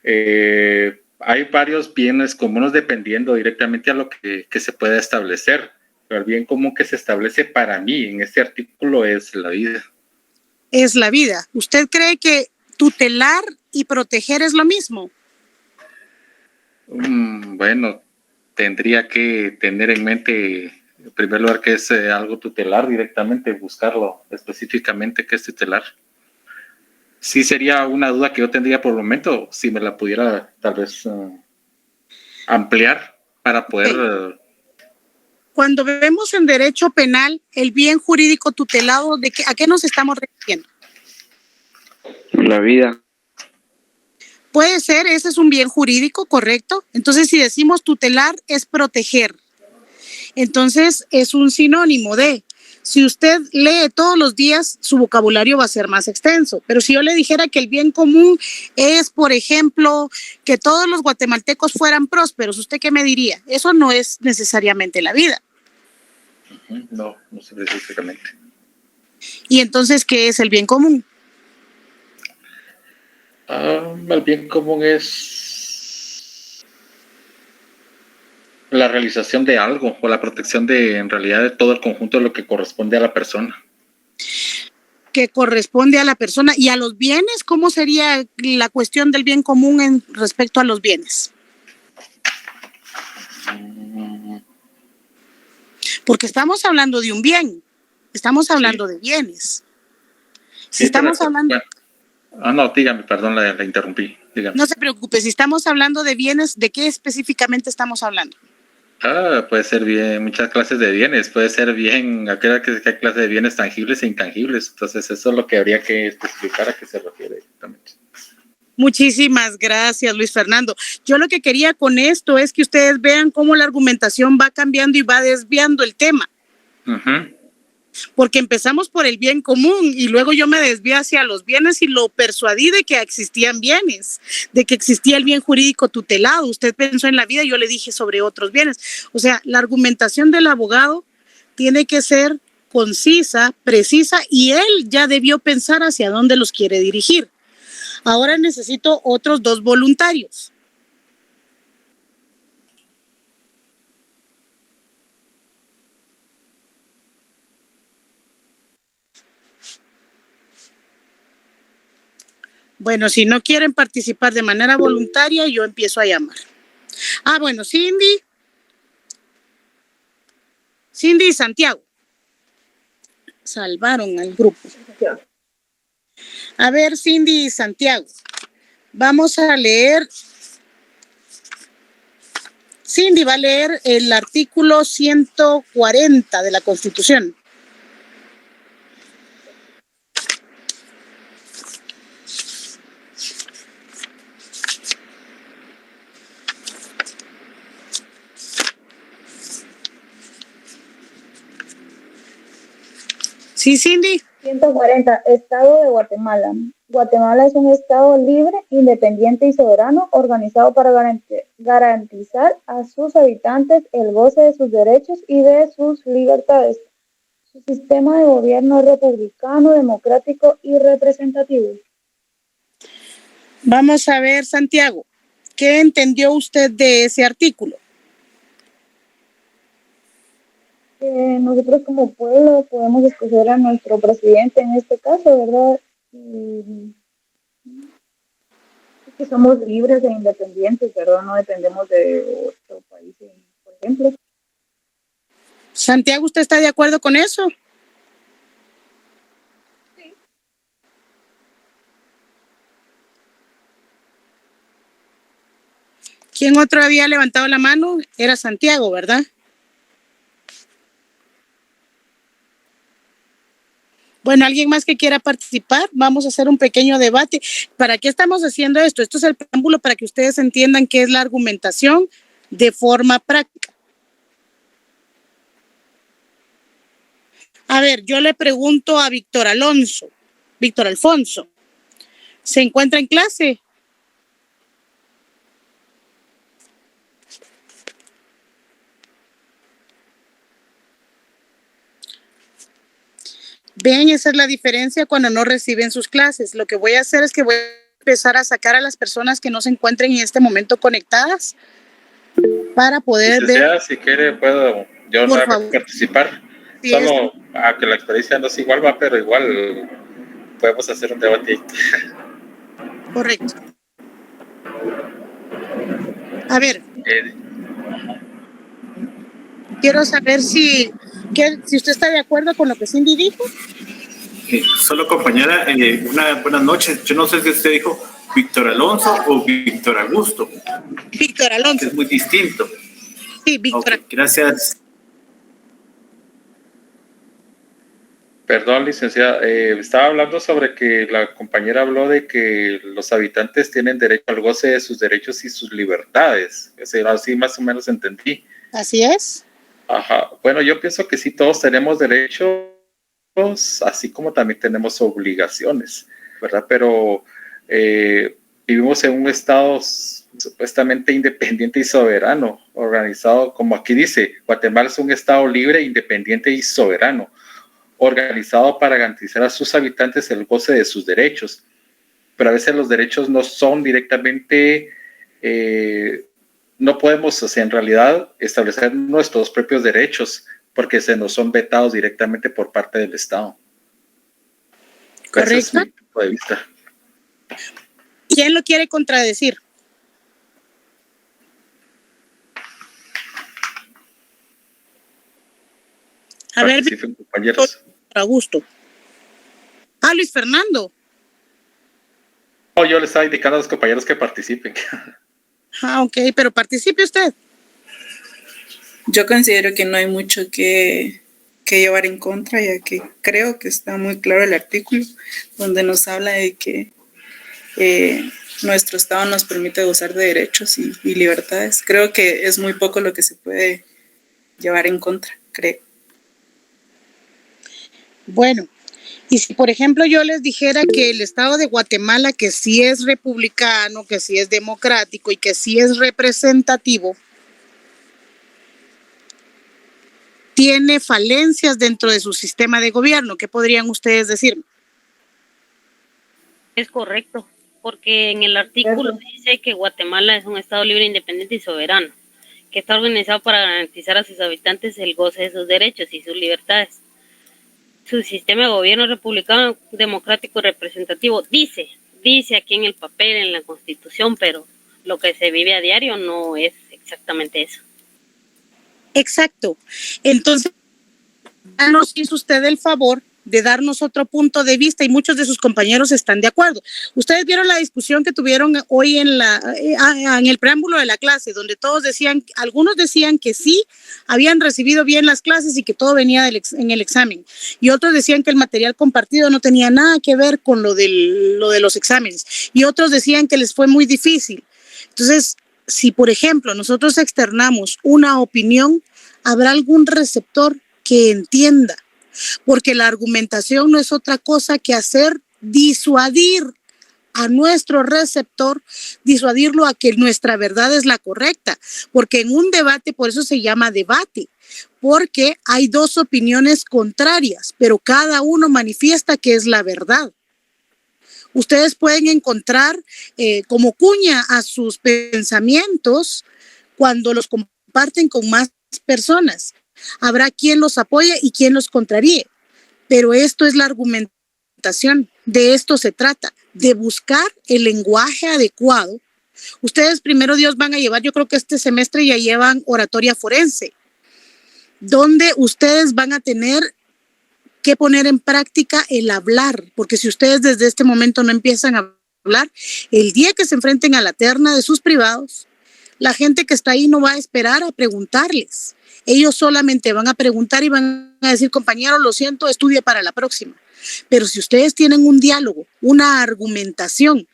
Hay varios bienes comunes dependiendo directamente a lo que se puede establecer. Pero el bien común que se establece para mí en este artículo es la vida. Es la vida. ¿Usted cree que tutelar y proteger es lo mismo? Bueno, tendría que tener en mente, en primer lugar, que es algo tutelar directamente, buscarlo específicamente qué es tutelar. Sí sería una duda que yo tendría por el momento, si me la pudiera tal vez ampliar para poder... Cuando vemos en derecho penal el bien jurídico tutelado, ¿a qué nos estamos refiriendo? La vida. Puede ser, ese es un bien jurídico, correcto. Entonces, si decimos tutelar, es proteger. Entonces, es un sinónimo de, si usted lee todos los días, su vocabulario va a ser más extenso. Pero si yo le dijera que el bien común es, por ejemplo, que todos los guatemaltecos fueran prósperos, ¿usted qué me diría? Eso no es necesariamente la vida. No sé específicamente. ¿Y entonces qué es el bien común? El bien común es la realización de algo o la protección en realidad de todo el conjunto de lo que corresponde a la persona. Que corresponde a la persona. ¿Y a los bienes? ¿Cómo sería la cuestión del bien común en respecto a los bienes? Porque estamos hablando de un bien, estamos hablando de bienes. Si estamos hablando... No, dígame, perdón, la interrumpí. Dígame. No se preocupe, si estamos hablando de bienes, ¿de qué específicamente estamos hablando? Puede ser bien, muchas clases de bienes, puede ser bien, aquella que hay clase de bienes tangibles e intangibles. Entonces, eso es lo que habría que especificar a qué se refiere exactamente. Muchísimas gracias, Luis Fernando. Yo lo que quería con esto es que ustedes vean cómo la argumentación va cambiando y va desviando el tema. Porque empezamos por el bien común y luego yo me desvié hacia los bienes y lo persuadí de que existían bienes, de que existía el bien jurídico tutelado. Usted pensó en la vida y yo le dije sobre otros bienes. O sea, la argumentación del abogado tiene que ser concisa, precisa, y él ya debió pensar hacia dónde los quiere dirigir. Ahora necesito otros 2 voluntarios. Bueno, si no quieren participar de manera voluntaria, yo empiezo a llamar. Bueno, Cindy y Santiago. Salvaron al grupo. A ver, Cindy y Santiago. Vamos a leer. Cindy va a leer el artículo 140 de la Constitución. Sí, Cindy. 140. Estado de Guatemala. Guatemala es un estado libre, independiente y soberano, organizado para garantizar a sus habitantes el goce de sus derechos y de sus libertades. Su sistema de gobierno es republicano, democrático y representativo. Vamos a ver, Santiago, ¿qué entendió usted de ese artículo? Nosotros como pueblo podemos escoger a nuestro presidente en este caso, ¿verdad? Y que somos libres e independientes, ¿verdad? No dependemos de otro país, por ejemplo. Santiago, ¿usted está de acuerdo con eso? Sí. ¿Quién otro había levantado la mano? Era Santiago, ¿verdad? Bueno, ¿alguien más que quiera participar? Vamos a hacer un pequeño debate. ¿Para qué estamos haciendo esto? Esto es el preámbulo para que ustedes entiendan qué es la argumentación de forma práctica. A ver, yo le pregunto a Víctor Alfonso, ¿se encuentra en clase? Ven, esa es la diferencia cuando no reciben sus clases. Lo que voy a hacer es que voy a empezar a sacar a las personas que no se encuentren en este momento conectadas para poder ver. Si quiere, puedo yo no participar. Sí, solo a que la experiencia no es igual, va, pero igual podemos hacer un debate ahí. Correcto. A ver. Quiero saber si usted está de acuerdo con lo que Cindy dijo. Solo compañera, buenas noches. Yo no sé si usted dijo Víctor Alonso o Víctor Augusto. Víctor Alonso. Que es muy distinto. Sí, Víctor. Okay, gracias. Perdón, licenciada. Estaba hablando sobre que la compañera habló de que los habitantes tienen derecho al goce de sus derechos y sus libertades. Así más o menos entendí. Así es. Ajá. Bueno, yo pienso que sí, todos tenemos derechos, así como también tenemos obligaciones, ¿verdad? Pero vivimos en un estado supuestamente independiente y soberano, organizado, como aquí dice, Guatemala es un estado libre, independiente y soberano, organizado para garantizar a sus habitantes el goce de sus derechos. Pero a veces los derechos no son directamente... no podemos, o sea, en realidad establecer nuestros propios derechos porque se nos son vetados directamente por parte del Estado. Correcto. Ese es mi punto de vista. ¿Quién lo quiere contradecir? A ver, compañeros. Augusto. Luis Fernando. Oh, yo le estaba indicando a los compañeros que participen. Ok, pero participe usted. Yo considero que no hay mucho que llevar en contra, ya que creo que está muy claro el artículo donde nos habla de que nuestro Estado nos permite gozar de derechos y libertades. Creo que es muy poco lo que se puede llevar en contra, creo. Bueno, y si por ejemplo yo les dijera que el Estado de Guatemala, que sí es republicano, que sí es democrático y que sí es representativo, tiene falencias dentro de su sistema de gobierno, ¿qué podrían ustedes decirme? Es correcto, porque en el artículo dice que Guatemala es un Estado libre, independiente y soberano, que está organizado para garantizar a sus habitantes el goce de sus derechos y sus libertades. Su sistema de gobierno republicano, democrático y representativo, dice aquí en el papel, en la Constitución, pero lo que se vive a diario no es exactamente eso. Exacto. Entonces, nos hizo usted el favor de darnos otro punto de vista y muchos de sus compañeros están de acuerdo. Ustedes vieron la discusión que tuvieron hoy en el preámbulo de la clase, donde todos decían, algunos decían que sí habían recibido bien las clases y que todo venía en el examen, y otros decían que el material compartido no tenía nada que ver con lo de los exámenes, y otros decían que les fue muy difícil. Entonces, si por ejemplo nosotros externamos una opinión, habrá algún receptor que entienda, porque la argumentación no es otra cosa que disuadir a nuestro receptor, disuadirlo a que nuestra verdad es la correcta, porque en un debate, por eso se llama debate, porque hay dos opiniones contrarias, pero cada uno manifiesta que es la verdad. Ustedes pueden encontrar como cuña a sus pensamientos cuando los comparten con más personas. Habrá quien los apoye y quien los contraríe, pero esto es la argumentación, de esto se trata, de buscar el lenguaje adecuado. Ustedes primero Dios van a llevar, yo creo que este semestre ya llevan oratoria forense, donde ustedes van a tener que poner en práctica el hablar, porque si ustedes desde este momento no empiezan a hablar, el día que se enfrenten a la terna de sus privados, la gente que está ahí no va a esperar a preguntarles. Ellos solamente van a preguntar y van a decir, compañero, lo siento, estudie para la próxima. Pero si ustedes tienen un diálogo, una argumentación,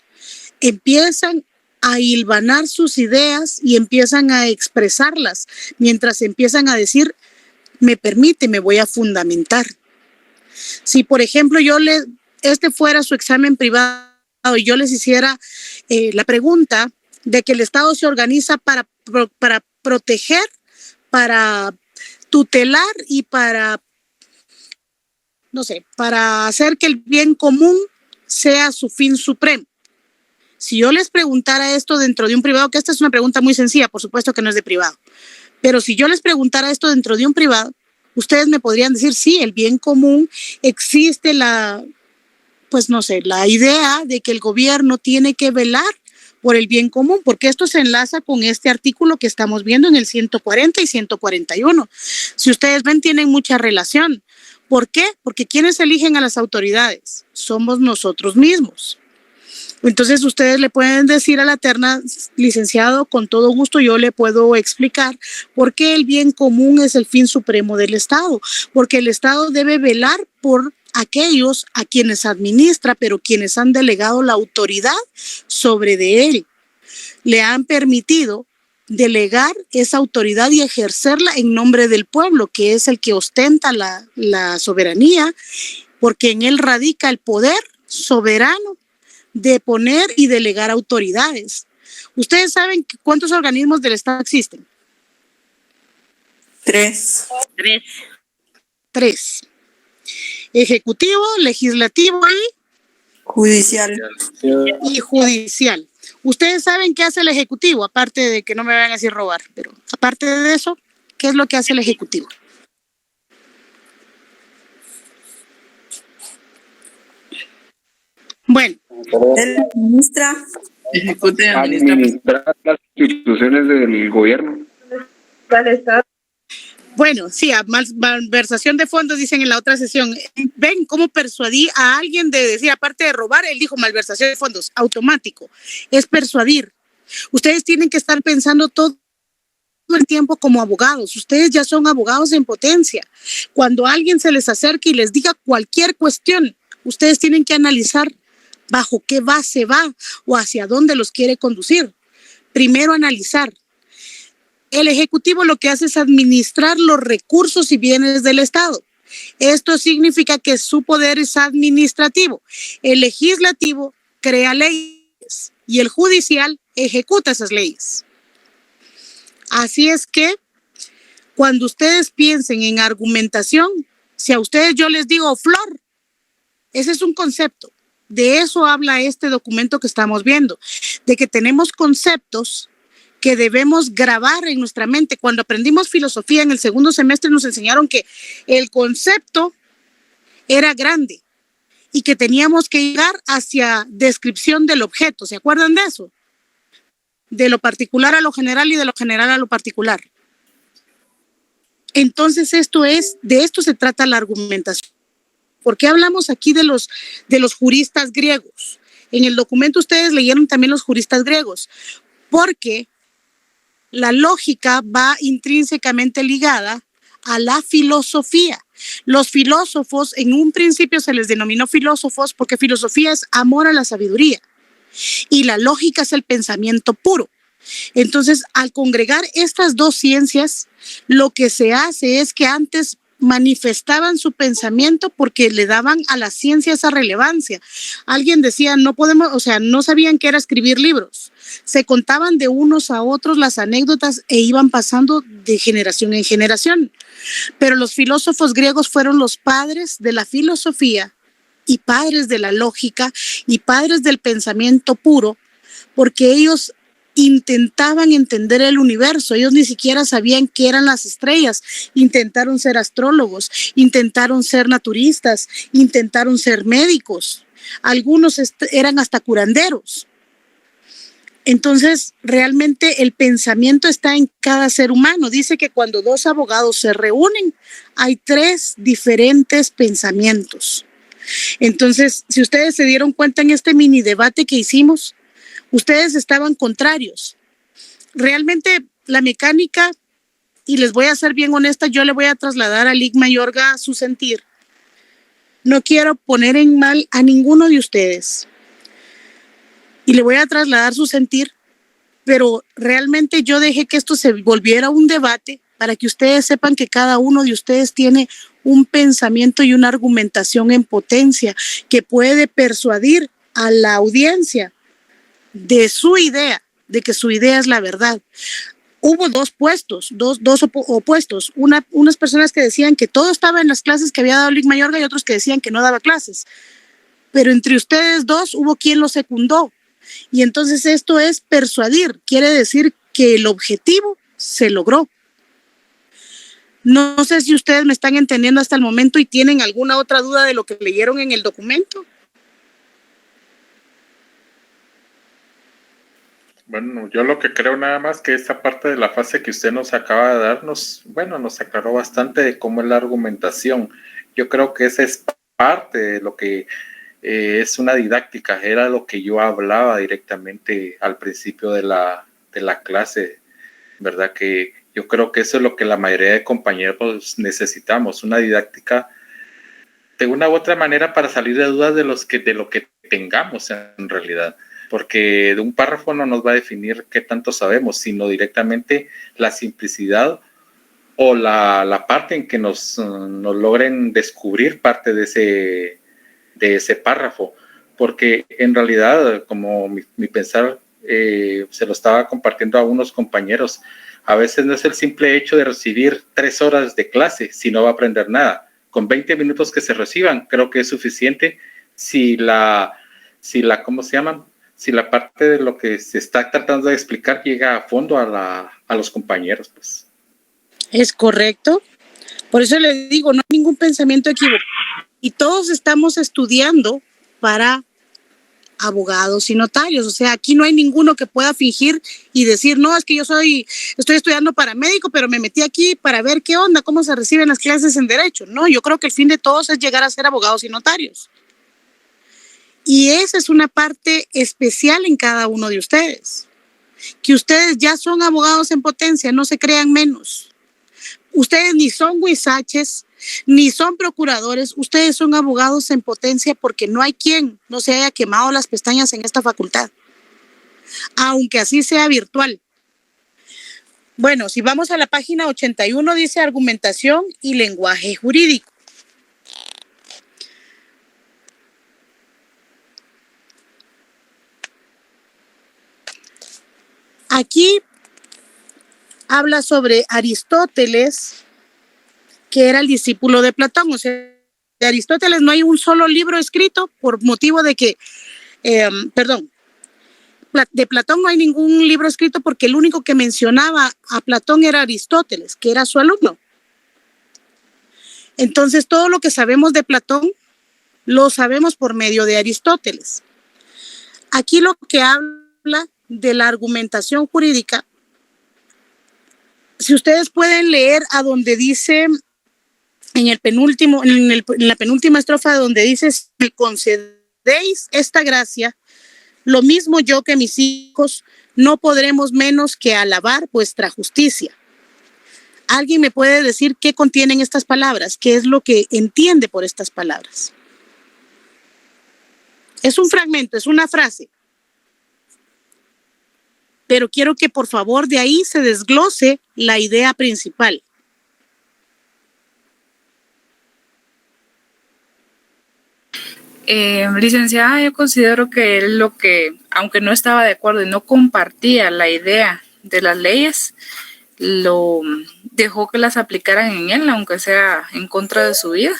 empiezan a hilvanar sus ideas y empiezan a expresarlas, mientras empiezan a decir, me permite, me voy a fundamentar. Si, por ejemplo, este fuera su examen privado y yo les hiciera la pregunta de que el Estado se organiza para proteger, para tutelar y para no sé, para hacer que el bien común sea su fin supremo. Si yo les preguntara esto dentro de un privado, que esta es una pregunta muy sencilla, por supuesto que no es de privado, pero si yo les preguntara esto dentro de un privado, ustedes me podrían decir, sí, el bien común, existe la idea de que el gobierno tiene que velar por el bien común, porque esto se enlaza con este artículo que estamos viendo en el 140 y 141. Si ustedes ven, tienen mucha relación. ¿Por qué? Porque ¿quiénes eligen a las autoridades? Somos nosotros mismos. Entonces ustedes le pueden decir a la terna, licenciado, con todo gusto yo le puedo explicar por qué el bien común es el fin supremo del Estado, porque el Estado debe velar por aquellos a quienes administra, pero quienes han delegado la autoridad sobre de él. Le han permitido delegar esa autoridad y ejercerla en nombre del pueblo, que es el que ostenta la soberanía, porque en él radica el poder soberano de poner y delegar autoridades. ¿Ustedes saben cuántos organismos del Estado existen? 3. 3. Ejecutivo, legislativo y Judicial. ¿Ustedes saben qué hace el Ejecutivo? Aparte de que no me vayan a decir robar, pero aparte de eso, ¿qué es lo que hace el Ejecutivo? Bueno. Él administra. Administrar las instituciones del gobierno. Bueno, sí, a malversación de fondos dicen en la otra sesión. ¿Ven cómo persuadí a alguien de decir, aparte de robar, él dijo malversación de fondos? Automático. Es persuadir. Ustedes tienen que estar pensando todo el tiempo como abogados. Ustedes ya son abogados en potencia. Cuando alguien se les acerque y les diga cualquier cuestión, ustedes tienen que analizar bajo qué base va o hacia dónde los quiere conducir. Primero analizar. El Ejecutivo lo que hace es administrar los recursos y bienes del Estado. Esto significa que su poder es administrativo. El legislativo crea leyes y el judicial ejecuta esas leyes. Así es que cuando ustedes piensen en argumentación, si a ustedes yo les digo flor, ese es un concepto. De eso habla este documento que estamos viendo, de que tenemos conceptos que debemos grabar en nuestra mente. Cuando aprendimos filosofía en el segundo semestre nos enseñaron que el concepto era grande y que teníamos que llegar hacia descripción del objeto. ¿Se acuerdan de eso? De lo particular a lo general y de lo general a lo particular. Entonces de esto se trata la argumentación. ¿Por qué hablamos aquí de los juristas griegos? En el documento ustedes leyeron también los juristas griegos, porque la lógica va intrínsecamente ligada a la filosofía. Los filósofos, en un principio se les denominó filósofos porque filosofía es amor a la sabiduría y la lógica es el pensamiento puro. Entonces, al congregar estas dos ciencias, lo que se hace es que antes manifestaban su pensamiento porque le daban a la ciencia esa relevancia. Alguien decía, no sabían qué era escribir libros. Se contaban de unos a otros las anécdotas e iban pasando de generación en generación. Pero los filósofos griegos fueron los padres de la filosofía y padres de la lógica y padres del pensamiento puro, porque ellos intentaban entender el universo. Ellos ni siquiera sabían qué eran las estrellas. Intentaron ser astrólogos, intentaron ser naturistas, intentaron ser médicos. Algunos eran hasta curanderos. Entonces, realmente el pensamiento está en cada ser humano. Dice que cuando dos abogados se reúnen, hay 3 diferentes pensamientos. Entonces, si ustedes se dieron cuenta en este mini debate que hicimos, ustedes estaban contrarios. Realmente la mecánica, y les voy a ser bien honesta, yo le voy a trasladar a Lic Mayorga su sentir. No quiero poner en mal a ninguno de ustedes. Y le voy a trasladar su sentir, pero realmente yo dejé que esto se volviera un debate para que ustedes sepan que cada uno de ustedes tiene un pensamiento y una argumentación en potencia que puede persuadir a la audiencia de su idea, de que su idea es la verdad. hubo dos opuestos. Unas personas que decían que todo estaba en las clases que había dado Lic Mayorga y otros que decían que no daba clases. Pero entre ustedes dos hubo quien lo secundó. Y entonces esto es persuadir. Quiere decir que el objetivo se logró. No sé si ustedes me están entendiendo hasta el momento y tienen alguna otra duda de lo que leyeron en el documento. Bueno, yo lo que creo nada más que esta parte de la fase que usted nos acaba de dar, nos aclaró bastante de cómo es la argumentación. Yo creo que esa es parte de lo que es una didáctica, era lo que yo hablaba directamente al principio de la clase, ¿verdad? Que yo creo que eso es lo que la mayoría de compañeros necesitamos, una didáctica de una u otra manera para salir de dudas de lo que tengamos en realidad. Porque de un párrafo no nos va a definir qué tanto sabemos, sino directamente la simplicidad o la parte en que nos logren descubrir parte de ese párrafo. Porque en realidad, como mi pensar se lo estaba compartiendo a unos compañeros, a veces no es el simple hecho de recibir 3 horas de clase si no va a aprender nada. Con 20 minutos que se reciban, creo que es suficiente si ¿cómo se llaman? Si la parte de lo que se está tratando de explicar llega a fondo a los compañeros, pues. Es correcto. Por eso le digo, no hay ningún pensamiento equivocado. Y todos estamos estudiando para abogados y notarios. O sea, aquí no hay ninguno que pueda fingir y decir, no, es que yo estoy estudiando para médico, pero me metí aquí para ver qué onda, cómo se reciben las clases en derecho. No, yo creo que el fin de todos es llegar a ser abogados y notarios. Y esa es una parte especial en cada uno de ustedes. Que ustedes ya son abogados en potencia, no se crean menos. Ustedes ni son huizaches, ni son procuradores, ustedes son abogados en potencia porque no hay quien no se haya quemado las pestañas en esta facultad. Aunque así sea virtual. Bueno, si vamos a la página 81, dice argumentación y lenguaje jurídico. Aquí habla sobre Aristóteles, que era el discípulo de Platón. O sea, de Aristóteles no hay un solo libro escrito por motivo de que, de Platón no hay ningún libro escrito porque el único que mencionaba a Platón era Aristóteles, que era su alumno. Entonces, todo lo que sabemos de Platón lo sabemos por medio de Aristóteles. Aquí lo que habla de la argumentación jurídica, si ustedes pueden leer a donde dice en la penúltima estrofa donde dice, si me concedéis esta gracia, lo mismo yo que mis hijos, no podremos menos que alabar vuestra justicia. ¿Alguien me puede decir qué contienen estas palabras? ¿Qué es lo que entiende por estas palabras? Es un fragmento, es una frase. Pero quiero que por favor de ahí se desglose la idea principal. Licenciada, yo considero que él aunque no estaba de acuerdo y no compartía la idea de las leyes, lo dejó que las aplicaran en él, aunque sea en contra de su vida,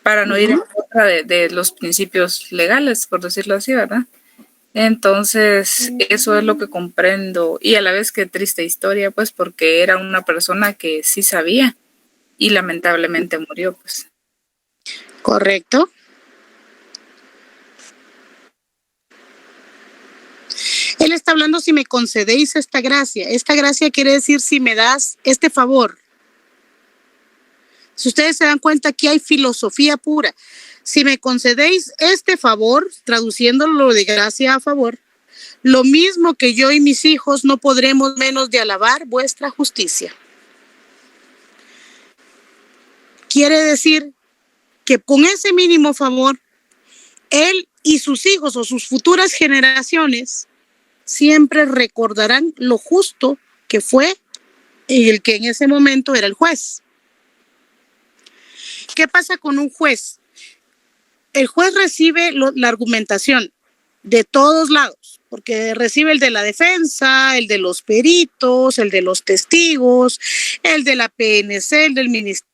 para no ir en contra de los principios legales, por decirlo así, ¿verdad? Entonces, eso es lo que comprendo. Y a la vez qué triste historia, pues, porque era una persona que sí sabía y lamentablemente murió, pues. Correcto. Él está hablando si me concedéis esta gracia. Esta gracia quiere decir si me das este favor. Si ustedes se dan cuenta, aquí hay filosofía pura. Si me concedéis este favor, traduciéndolo de gracia a favor, lo mismo que yo y mis hijos no podremos menos de alabar vuestra justicia. Quiere decir que con ese mínimo favor, él y sus hijos o sus futuras generaciones siempre recordarán lo justo que fue el que en ese momento era el juez. ¿Qué pasa con un juez? El juez recibe la argumentación, de todos lados, porque recibe el de la defensa, el de los peritos, el de los testigos, el de la PNC, el del Ministerio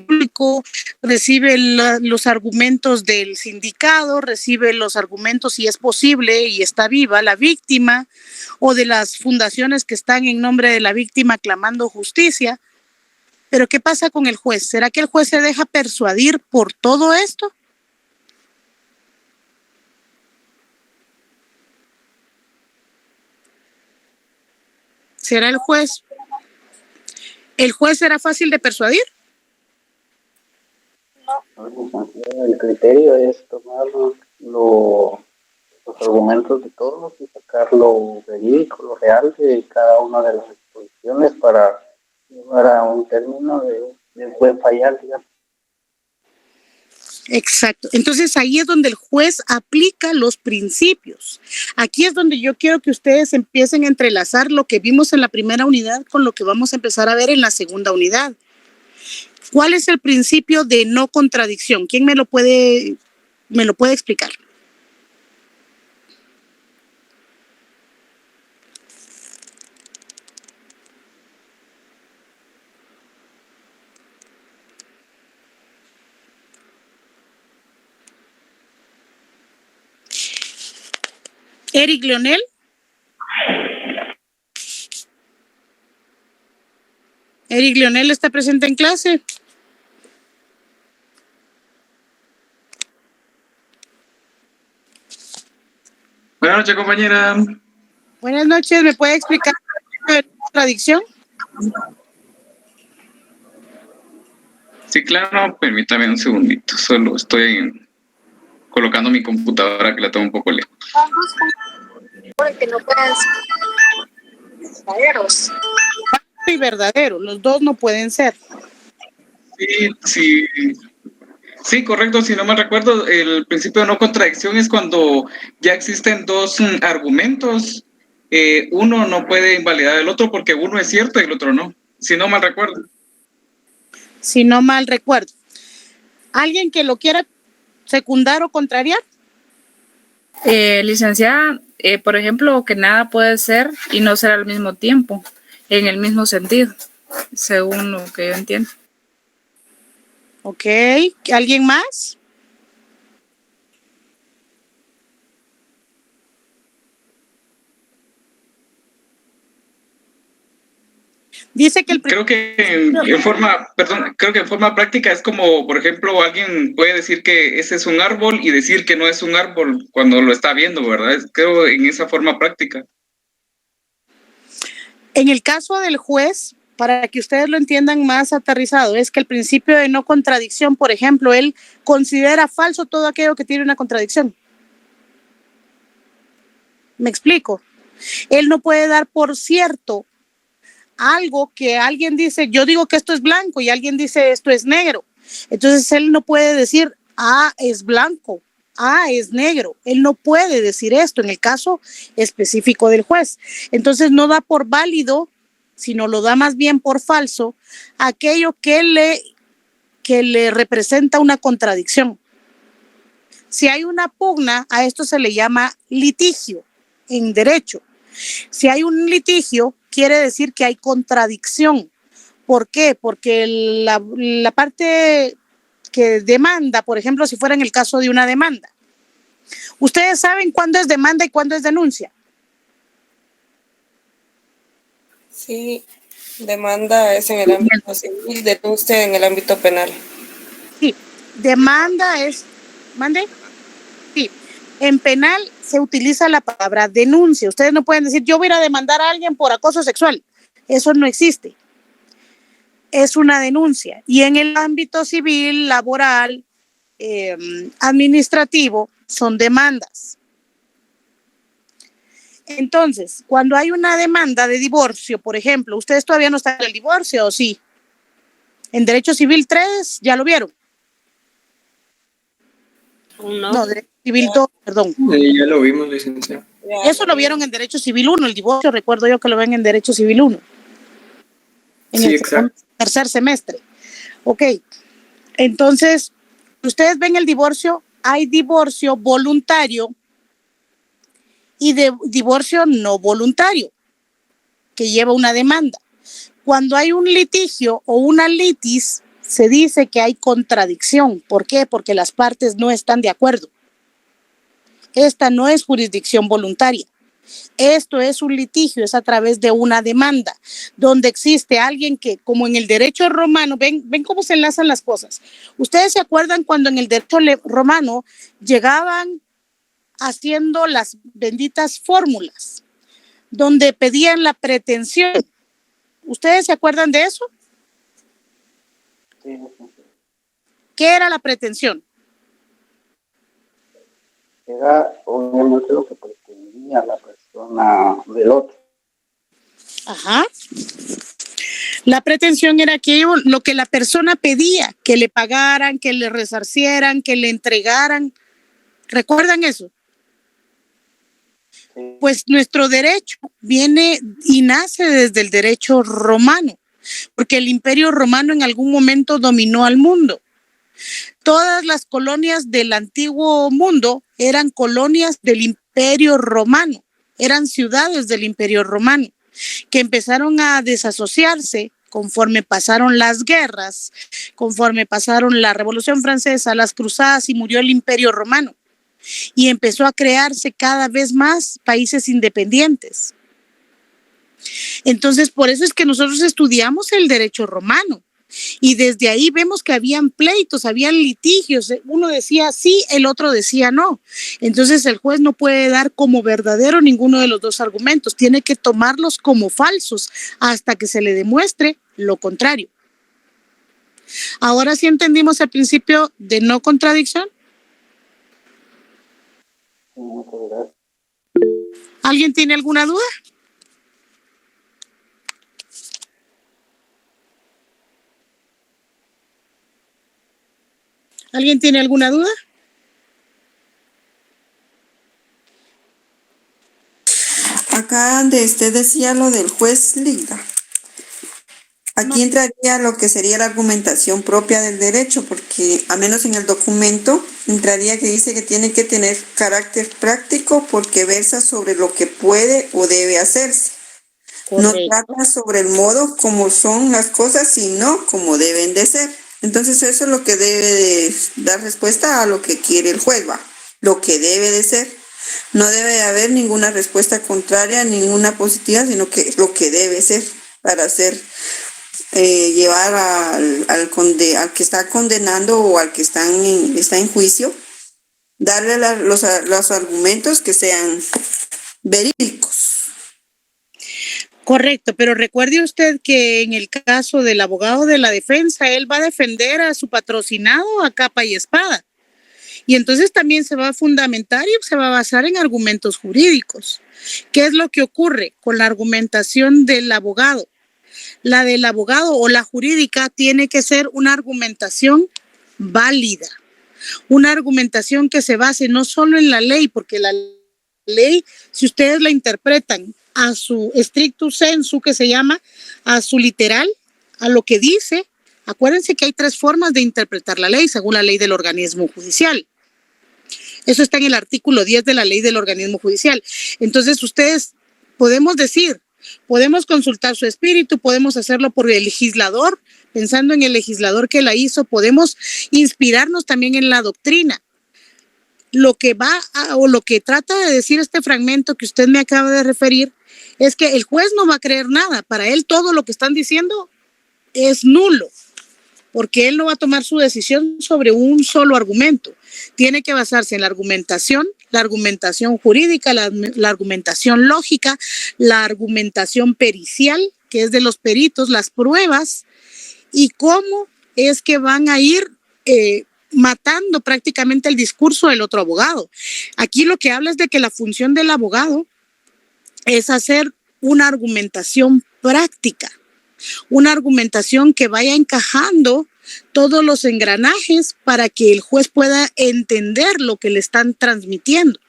Público, recibe los argumentos del sindicato, recibe los argumentos, si es posible y está viva la víctima, o de las fundaciones que están en nombre de la víctima clamando justicia. Pero ¿qué pasa con el juez? ¿Será que el juez se deja persuadir por todo esto? ¿Será el juez? ¿El juez será fácil de persuadir? El criterio es tomar los argumentos de todos y sacar lo verídico, lo real de cada una de las exposiciones para llevar a un término de buen fallar, digamos. Exacto. Entonces ahí es donde el juez aplica los principios. Aquí es donde yo quiero que ustedes empiecen a entrelazar lo que vimos en la primera unidad con lo que vamos a empezar a ver en la segunda unidad. ¿Cuál es el principio de no contradicción? ¿Quién me lo puede explicar? Eric Leonel. Eric Leonel está presente en clase. Buenas noches, compañera. Buenas noches, ¿me puede explicar la contradicción? Sí, claro, permítame un segundito. Solo estoy colocando mi computadora que la tengo un poco lejos. Que no pueden ser verdaderos. Y verdadero, los dos no pueden ser. Sí, correcto. Si no me recuerdo, el principio de no contradicción es cuando ya existen dos argumentos. Uno no puede invalidar el otro porque uno es cierto y el otro no. Si no mal recuerdo. Si no mal recuerdo. ¿Alguien que lo quiera secundar o contrariar? Licenciada, por ejemplo, que nada puede ser y no ser al mismo tiempo, en el mismo sentido, según lo que yo entiendo. Ok, ¿alguien más? Dice que creo que en forma práctica es como, por ejemplo, alguien puede decir que ese es un árbol y decir que no es un árbol cuando lo está viendo, ¿verdad? Creo en esa forma práctica. En el caso del juez, para que ustedes lo entiendan más aterrizado, es que el principio de no contradicción, por ejemplo, él considera falso todo aquello que tiene una contradicción. ¿Me explico? Él no puede dar por cierto algo que alguien dice, yo digo que esto es blanco y alguien dice esto es negro. Entonces él no puede decir, es blanco, es negro. Él no puede decir esto en el caso específico del juez. Entonces no da por válido, sino lo da más bien por falso, aquello que le representa una contradicción. Si hay una pugna, a esto se le llama litigio en derecho. Si hay un litigio, quiere decir que hay contradicción. ¿Por qué? Porque la parte que demanda, por ejemplo, si fuera en el caso de una demanda, ¿ustedes saben cuándo es demanda y cuándo es denuncia? Sí, demanda es en el ámbito civil, denuncia en el ámbito penal. Sí, demanda es, ¿mande? Sí, en penal se utiliza la palabra denuncia. Ustedes no pueden decir, yo voy a ir a demandar a alguien por acoso sexual. Eso no existe. Es una denuncia. Y en el ámbito civil, laboral, administrativo, son demandas. Entonces, cuando hay una demanda de divorcio, por ejemplo, ¿ustedes todavía no están en el divorcio o sí? En Derecho Civil 3, ¿ya lo vieron? No, Derecho Civil 2, perdón. Ya lo vimos, licenciado. Eso lo vieron en Derecho Civil 1, el divorcio, recuerdo yo que lo ven en Derecho Civil 1. En el tercer semestre. Ok, entonces, ustedes ven el divorcio, hay divorcio voluntario y de divorcio no voluntario, que lleva una demanda. Cuando hay un litigio o una litis, se dice que hay contradicción. ¿Por qué? Porque las partes no están de acuerdo. Esta no es jurisdicción voluntaria. Esto es un litigio, es a través de una demanda, donde existe alguien que, como en el derecho romano, ven cómo se enlazan las cosas. Ustedes se acuerdan cuando en el derecho romano llegaban haciendo las benditas fórmulas, donde pedían la pretensión. ¿Ustedes se acuerdan de eso? Sí. ¿Qué era la pretensión? Era obviamente lo que pretendía la persona del otro. Ajá. La pretensión era aquello, lo que la persona pedía, que le pagaran, que le resarcieran, que le entregaran. ¿Recuerdan eso? Sí. Pues nuestro derecho viene y nace desde el derecho romano, porque el Imperio Romano en algún momento dominó al mundo. Todas las colonias del antiguo mundo eran colonias del Imperio Romano, eran ciudades del Imperio Romano, que empezaron a desasociarse conforme pasaron las guerras, conforme pasaron la Revolución Francesa, las cruzadas y murió el Imperio Romano. Y empezó a crearse cada vez más países independientes. Entonces, por eso es que nosotros estudiamos el derecho romano. Y desde ahí vemos que habían pleitos, habían litigios. Uno decía sí, el otro decía no. Entonces el juez no puede dar como verdadero ninguno de los dos argumentos. Tiene que tomarlos como falsos hasta que se le demuestre lo contrario. Ahora sí entendimos el principio de no contradicción. ¿Alguien tiene alguna duda? ¿Alguien tiene alguna duda? Acá de usted decía lo del juez Ligda. Aquí entraría lo que sería la argumentación propia del derecho, porque al menos en el documento entraría que dice que tiene que tener carácter práctico porque versa sobre lo que puede o debe hacerse. Correcto. No trata sobre el modo como son las cosas, sino como deben de ser. Entonces eso es lo que debe de dar respuesta a lo que quiere el juez, ¿va? Lo que debe de ser. No debe de haber ninguna respuesta contraria, ninguna positiva, sino que lo que debe ser para hacer, llevar al que está condenando o al que está en juicio, darle los argumentos que sean verídicos. Correcto, pero recuerde usted que en el caso del abogado de la defensa, él va a defender a su patrocinado a capa y espada. Y entonces también se va a fundamentar y se va a basar en argumentos jurídicos. ¿Qué es lo que ocurre con la argumentación del abogado? La del abogado o la jurídica tiene que ser una argumentación válida, una argumentación que se base no solo en la ley, porque la ley, si ustedes la interpretan a su stricto sensu, que se llama, a su literal, a lo que dice, acuérdense que hay 3 formas de interpretar la ley según la ley del organismo judicial. Eso está en el artículo 10 de la ley del organismo judicial. Entonces ustedes podemos decir, podemos consultar su espíritu, podemos hacerlo por el legislador, pensando en el legislador que la hizo, podemos inspirarnos también en la doctrina. Lo que lo que trata de decir este fragmento que usted me acaba de referir es que el juez no va a creer nada. Para él todo lo que están diciendo es nulo, porque él no va a tomar su decisión sobre un solo argumento. Tiene que basarse en la argumentación jurídica, la argumentación lógica, la argumentación pericial, que es de los peritos, las pruebas, y cómo es que van a ir matando prácticamente el discurso del otro abogado. Aquí lo que habla es de que la función del abogado es hacer una argumentación práctica, una argumentación que vaya encajando todos los engranajes para que el juez pueda entender lo que le están transmitiendo.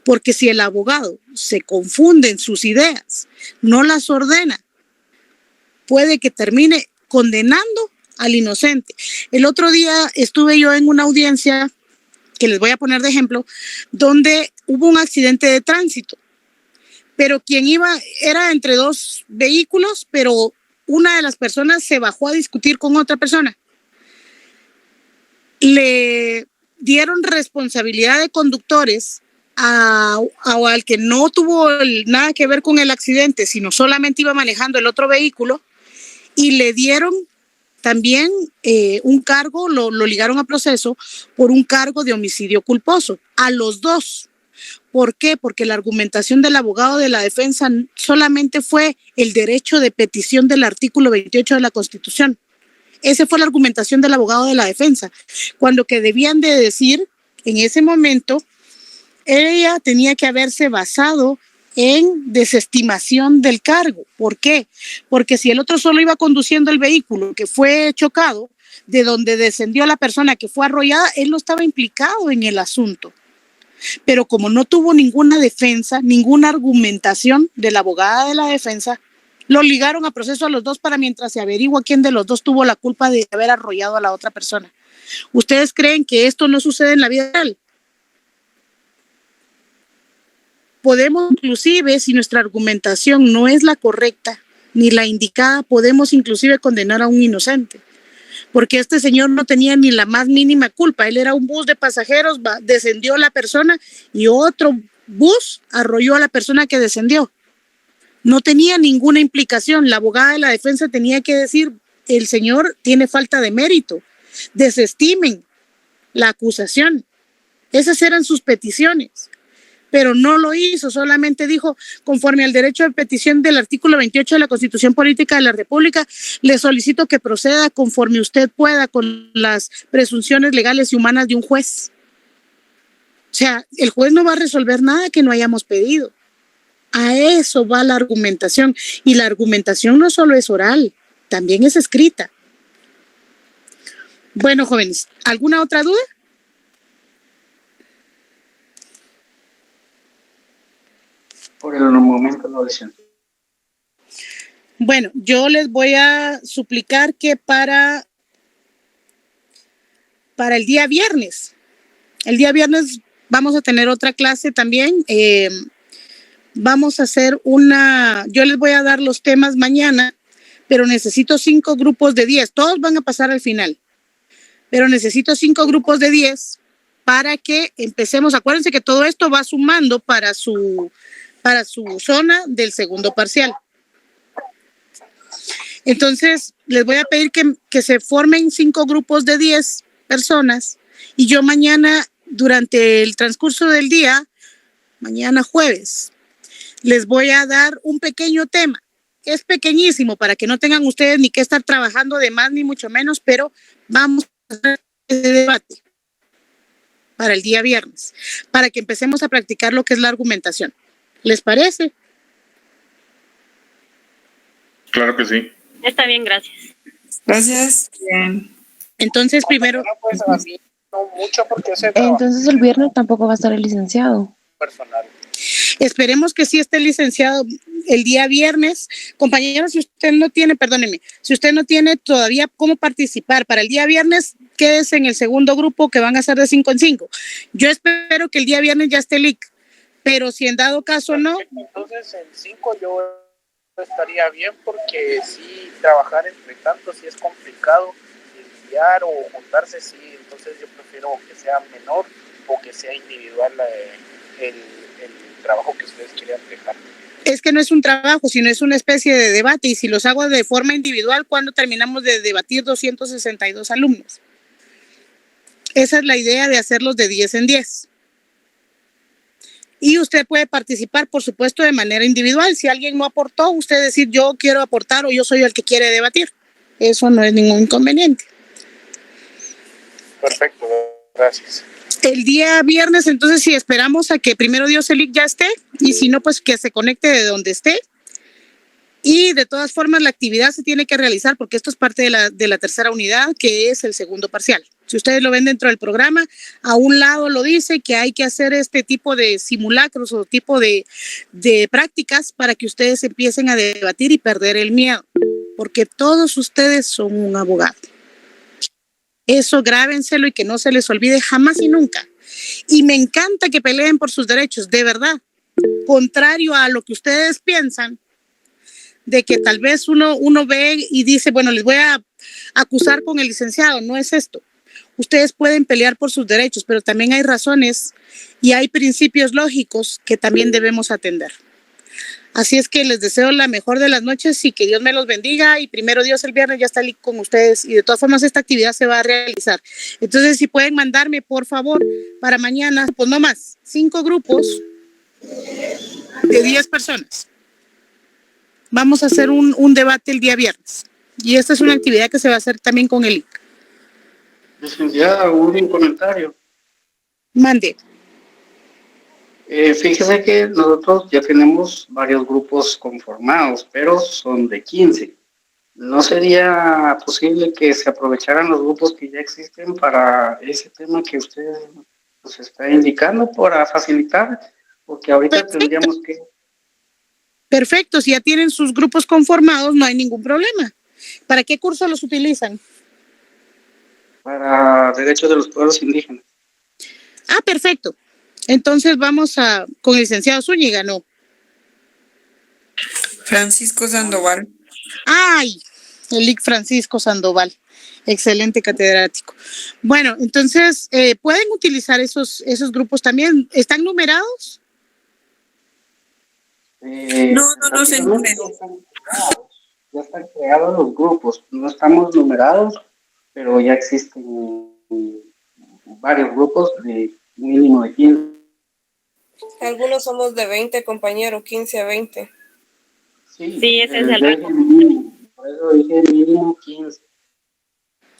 Porque si el abogado se confunde en sus ideas, no las ordena, puede que termine condenando al inocente. El otro día estuve yo en una audiencia, que les voy a poner de ejemplo, donde hubo un accidente de tránsito. pero quien iba era entre dos vehículos, pero una de las personas se bajó a discutir con otra persona. Le dieron responsabilidad de conductores al que no tuvo nada que ver con el accidente, sino solamente iba manejando el otro vehículo, y le dieron también un cargo, lo ligaron a proceso por un cargo de homicidio culposo, a los dos. ¿Por qué? Porque la argumentación del abogado de la defensa solamente fue el derecho de petición del artículo 28 de la Constitución. Esa fue la argumentación del abogado de la defensa, cuando que debían de decir en ese momento, ella tenía que haberse basado en desestimación del cargo. ¿Por qué? Porque si el otro solo iba conduciendo el vehículo que fue chocado, de donde descendió la persona que fue arrollada, él no estaba implicado en el asunto. Pero como no tuvo ninguna defensa, ninguna argumentación de la abogada de la defensa, lo ligaron a proceso a los dos para mientras se averigua quién de los dos tuvo la culpa de haber arrollado a la otra persona. ¿Ustedes creen que esto no sucede en la vida real? Podemos inclusive, si nuestra argumentación no es la correcta ni la indicada, podemos inclusive condenar a un inocente. Porque este señor no tenía ni la más mínima culpa. Él era un bus de pasajeros, descendió la persona y otro bus arrolló a la persona que descendió. No tenía ninguna implicación. La abogada de la defensa tenía que decir, el señor tiene falta de mérito, desestimen la acusación. Esas eran sus peticiones. Pero no lo hizo, solamente dijo, conforme al derecho de petición del artículo 28 de la Constitución Política de la República, le solicito que proceda conforme usted pueda con las presunciones legales y humanas de un juez. O sea, el juez no va a resolver nada que no hayamos pedido. A eso va la argumentación. Y la argumentación no solo es oral, también es escrita. Bueno, jóvenes, ¿alguna otra duda? Por el momento no, licenciado. Bueno, yo les voy a suplicar que para el día viernes vamos a tener otra clase también. Vamos a hacer yo les voy a dar los temas mañana, pero necesito 5 grupos de 10. Todos van a pasar al final, pero necesito 5 grupos de 10 para que empecemos. Acuérdense que todo esto va sumando para su zona del segundo parcial. Entonces, les voy a pedir que se formen 5 grupos de 10 personas y yo mañana, durante el transcurso del día, mañana jueves, les voy a dar un pequeño tema. Es pequeñísimo para que no tengan ustedes ni que estar trabajando de más ni mucho menos, pero vamos a hacer ese debate para el día viernes, para que empecemos a practicar lo que es la argumentación. ¿Les parece? Claro que sí. Está bien, gracias. Gracias. Bien. Entonces, primero... Pues a mí no mucho porque ese Entonces el viernes tampoco va a estar el licenciado. personal. Esperemos que sí esté licenciado el día viernes. Compañeros, si usted no tiene, perdóneme, si usted no tiene todavía cómo participar para el día viernes, quédese en el segundo grupo que van a ser de 5 en 5. Yo espero que el día viernes ya esté el IC. Pero si en dado caso no... Entonces en 5 yo estaría bien porque sí, trabajar entre tanto sí es complicado, enviar o juntarse sí, entonces yo prefiero que sea menor o que sea individual el trabajo que ustedes quieran dejar. Es que no es un trabajo, sino es una especie de debate y si los hago de forma individual, ¿cuándo terminamos de debatir 262 alumnos? Esa es la idea de hacerlos de 10 en 10. Y usted puede participar, por supuesto, de manera individual. Si alguien no aportó, usted decir yo quiero aportar o yo soy el que quiere debatir. Eso no es ningún inconveniente. Perfecto, gracias. El día viernes, entonces, si esperamos a que primero Dios el IC ya esté, y si no, pues que se conecte de donde esté. Y de todas formas, la actividad se tiene que realizar porque esto es parte de la tercera unidad, que es el segundo parcial. Si ustedes lo ven dentro del programa, a un lado lo dice que hay que hacer este tipo de simulacros o tipo de prácticas para que ustedes empiecen a debatir y perder el miedo, porque todos ustedes son un abogado. Eso grábenselo y que no se les olvide jamás y nunca. Y me encanta que peleen por sus derechos, de verdad. contrario a lo que ustedes piensan, de que tal vez uno ve y dice, bueno, les voy a acusar con el licenciado, no es esto. Ustedes pueden pelear por sus derechos, pero también hay razones y hay principios lógicos que también debemos atender. Así es que les deseo la mejor de las noches y que Dios me los bendiga, y primero Dios el viernes ya está con ustedes, y de todas formas esta actividad se va a realizar. Entonces, si pueden mandarme, por favor, para mañana, pues no más, 5 grupos de 10 personas. Vamos a hacer un debate el día viernes, y esta es una actividad que se va a hacer también con el IC. Licenciada, un comentario. Mande. Fíjese que nosotros ya tenemos varios grupos conformados, pero son de 15. ¿No sería posible que se aprovecharan los grupos que ya existen para ese tema que usted nos está indicando para facilitar? Porque ahorita tendríamos que... Perfecto, si ya tienen sus grupos conformados, no hay ningún problema. ¿Para qué curso los utilizan? Para derechos de los pueblos indígenas. Ah, perfecto. Entonces vamos con el licenciado Zúñiga, ¿no? Francisco Sandoval. ¡Ay! El IC Francisco Sandoval. Excelente catedrático. Bueno, entonces, ¿pueden utilizar esos grupos también? ¿Están numerados? No se numeran. Ya están creados los grupos. No estamos numerados, pero ya existen varios grupos de mínimo de 15. Algunos somos de 20, compañero, 15 a 20. Sí, ese es el rango. Por eso dije mínimo 15.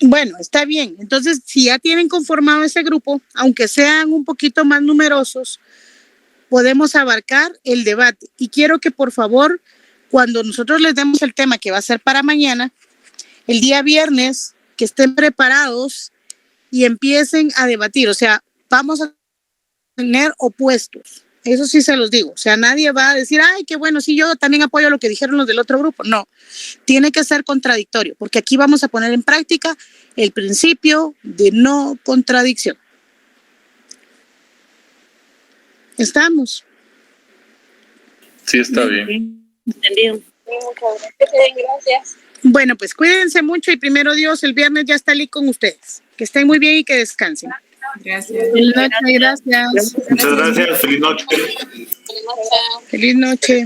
Bueno, está bien. Entonces, si ya tienen conformado ese grupo, aunque sean un poquito más numerosos, podemos abarcar el debate. Y quiero que, por favor, cuando nosotros les demos el tema que va a ser para mañana, el día viernes, que estén preparados y empiecen a debatir. O sea, vamos a tener opuestos. Eso sí se los digo. O sea, nadie va a decir, ay, qué bueno, sí, yo también apoyo lo que dijeron los del otro grupo. No, tiene que ser contradictorio, porque aquí vamos a poner en práctica el principio de no contradicción. ¿Estamos? Sí, está bien. Entendido. Gracias. Bueno, pues cuídense mucho y primero Dios, el viernes ya está con ustedes. Que estén muy bien y que descansen. Gracias. Feliz noche, gracias. Muchas gracias. Feliz noche. Feliz noche.